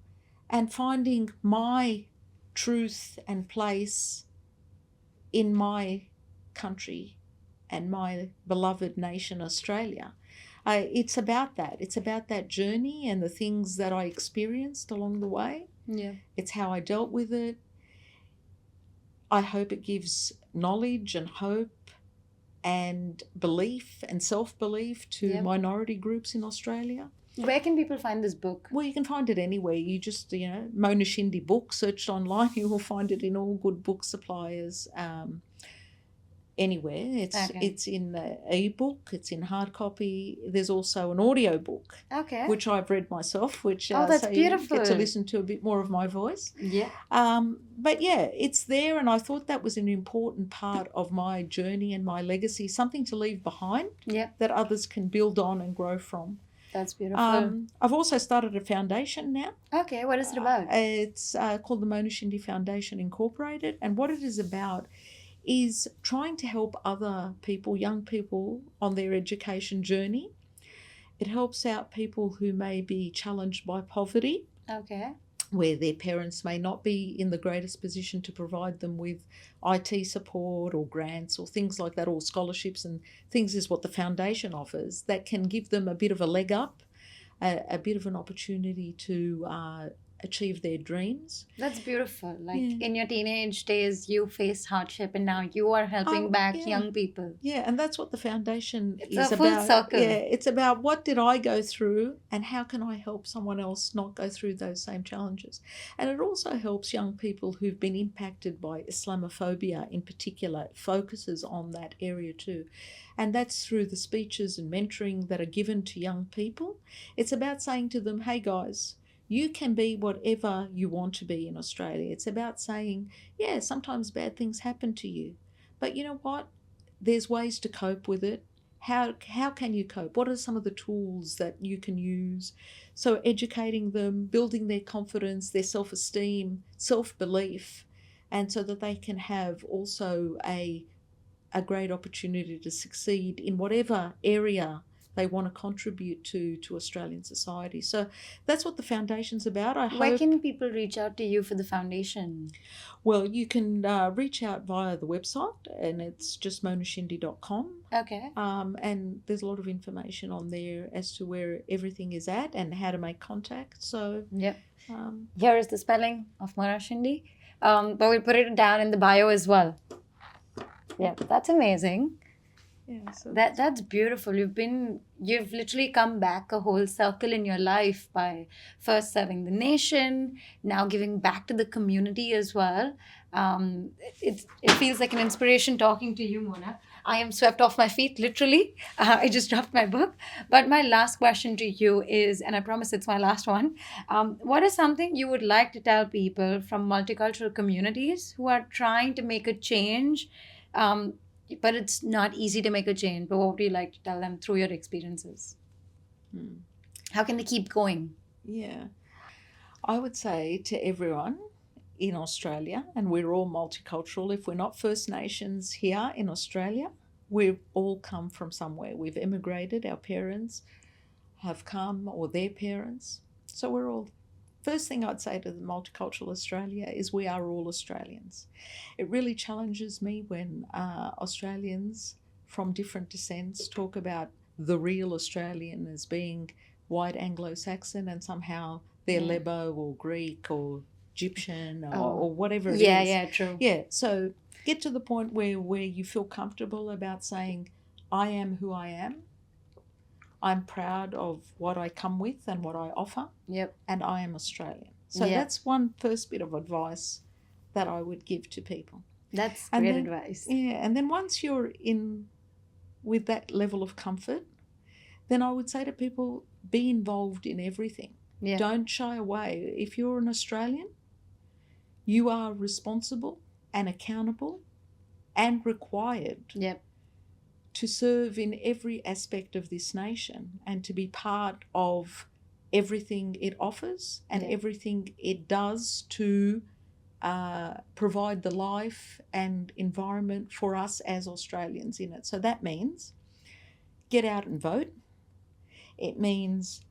and finding my truth and place in my country and my beloved nation, Australia. It's about that. It's about that journey and the things that I experienced along the way. Yeah. It's how I dealt with it. I hope it gives knowledge and hope and belief and self-belief to minority groups in Australia. Where can people find this book? Well, you can find it anywhere. You just, Mona Shindy book, searched online, you will find it in all good book suppliers. Anywhere. It's in the ebook, it's in hard copy. There's also an audio book, which I've read myself, which that's so beautiful. You get to listen to a bit more of my voice. Yeah. But yeah, it's there, and I thought that was an important part of my journey and my legacy, something to leave behind that others can build on and grow from. That's beautiful. I've also started a foundation now. Okay, what is it about? It's called the Mona Shindy Foundation Incorporated, and what it is about is trying to help other people, young people, on their education journey. It helps out people who may be challenged by poverty, where their parents may not be in the greatest position to provide them with IT support or grants or things like that, or scholarships and things, is what the foundation offers that can give them a bit of a leg up, a bit of an opportunity to achieve their dreams. That's beautiful. In your teenage days, you faced hardship, and now you are helping back young people. Yeah, and that's what the foundation is about. It's a full circle. Yeah, it's about what did I go through and how can I help someone else not go through those same challenges. And it also helps young people who've been impacted by Islamophobia in particular. It focuses on that area too. And that's through the speeches and mentoring that are given to young people. It's about saying to them, hey guys, you can be whatever you want to be in Australia. It's about saying, yeah, sometimes bad things happen to you, but you know what? There's ways to cope with it. How can you cope? What are some of the tools that you can use? So educating them, building their confidence, their self-esteem, self-belief, and so that they can have also a great opportunity to succeed in whatever area they want to contribute to Australian society. So that's what the foundation's about. Where can people reach out to you for the foundation? Well, you can reach out via the website, and it's just monashindy.com. Okay. And there's a lot of information on there as to where everything is at and how to make contact. So here is the spelling of Mona Shindy, but we'll put it down in the bio as well. Yeah, that's amazing. Yeah, so that's beautiful. You've literally come back a whole circle in your life by first serving the nation, now giving back to the community as well. It feels like an inspiration talking to you, Mona. I am swept off my feet, literally. I just dropped my book. But my last question to you is, and I promise it's my last one, what is something you would like to tell people from multicultural communities who are trying to make a change, but it's not easy to make a change? But what would you like to tell them through your experiences? How can they keep going? Yeah. I would say to everyone in Australia, and we're all multicultural, if we're not First Nations here in Australia, we've all come from somewhere. We've immigrated, our parents have come, or their parents. So we're all... First thing I'd say to the multicultural Australia is we are all Australians. It really challenges me when Australians from different descents talk about the real Australian as being white Anglo-Saxon, and somehow they're Lebo or Greek or Egyptian or whatever it is. Yeah, true. Yeah, so get to the point where you feel comfortable about saying, I am who I am, I'm proud of what I come with and what I offer, Yep. and I am Australian. So Yep. that's one first bit of advice that I would give to people. That's And great then, advice. yeah, and then once you're in with that level of comfort, then I would say to people, be involved in everything. Yeah. Don't shy away. If you're an Australian, you are responsible and accountable and required Yep. to serve in every aspect of this nation and to be part of everything it offers and Yeah. everything it does to provide the life and environment for us as Australians in it. So that means get out and vote. It means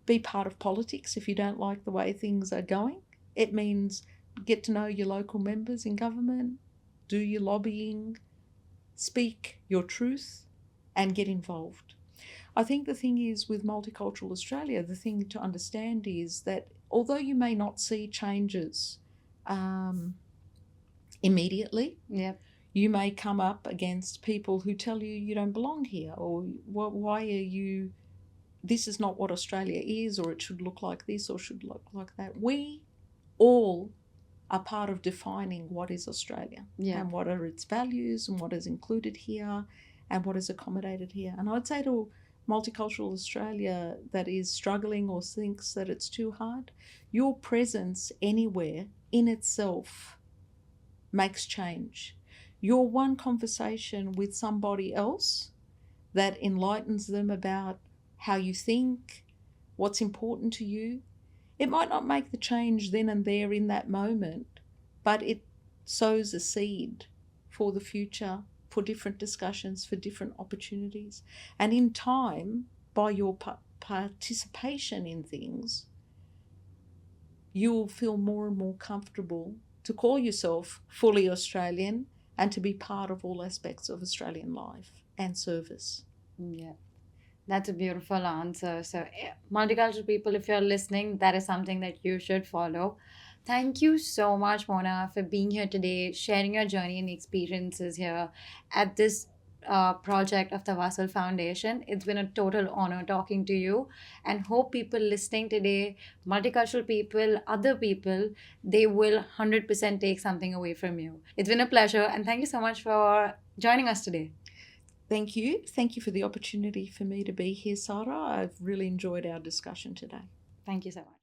be part of politics if you don't like the way things are going. It means get to know your local members in government, do your lobbying, speak your truth, and get involved. I think the thing is with Multicultural Australia, the thing to understand is that although you may not see changes immediately, Yep. you may come up against people who tell you you don't belong here, or why are you, this is not what Australia is, or it should look like this or should look like that. We all are part of defining what is Australia, Yeah. and what are its values and what is included here and what is accommodated here. And I'd say to Multicultural Australia that is struggling or thinks that it's too hard, your presence anywhere in itself makes change. Your one conversation with somebody else that enlightens them about how you think, what's important to you, it might not make the change then and there in that moment, but it sows a seed for the future, for different discussions, for different opportunities. And in time, by your participation in things, you'll feel more and more comfortable to call yourself fully Australian and to be part of all aspects of Australian life and service. Yeah. That's a beautiful answer. So, multicultural people, if you're listening, that is something that you should follow. Thank you so much, Mona, for being here today, sharing your journey and experiences here at this project of the Vassal Foundation. It's been a total honor talking to you, and hope people listening today, multicultural people, other people, they will 100% take something away from you. It's been a pleasure, and thank you so much for joining us today. Thank you. Thank you for the opportunity for me to be here, Sarah. I've really enjoyed our discussion today. Thank you so much.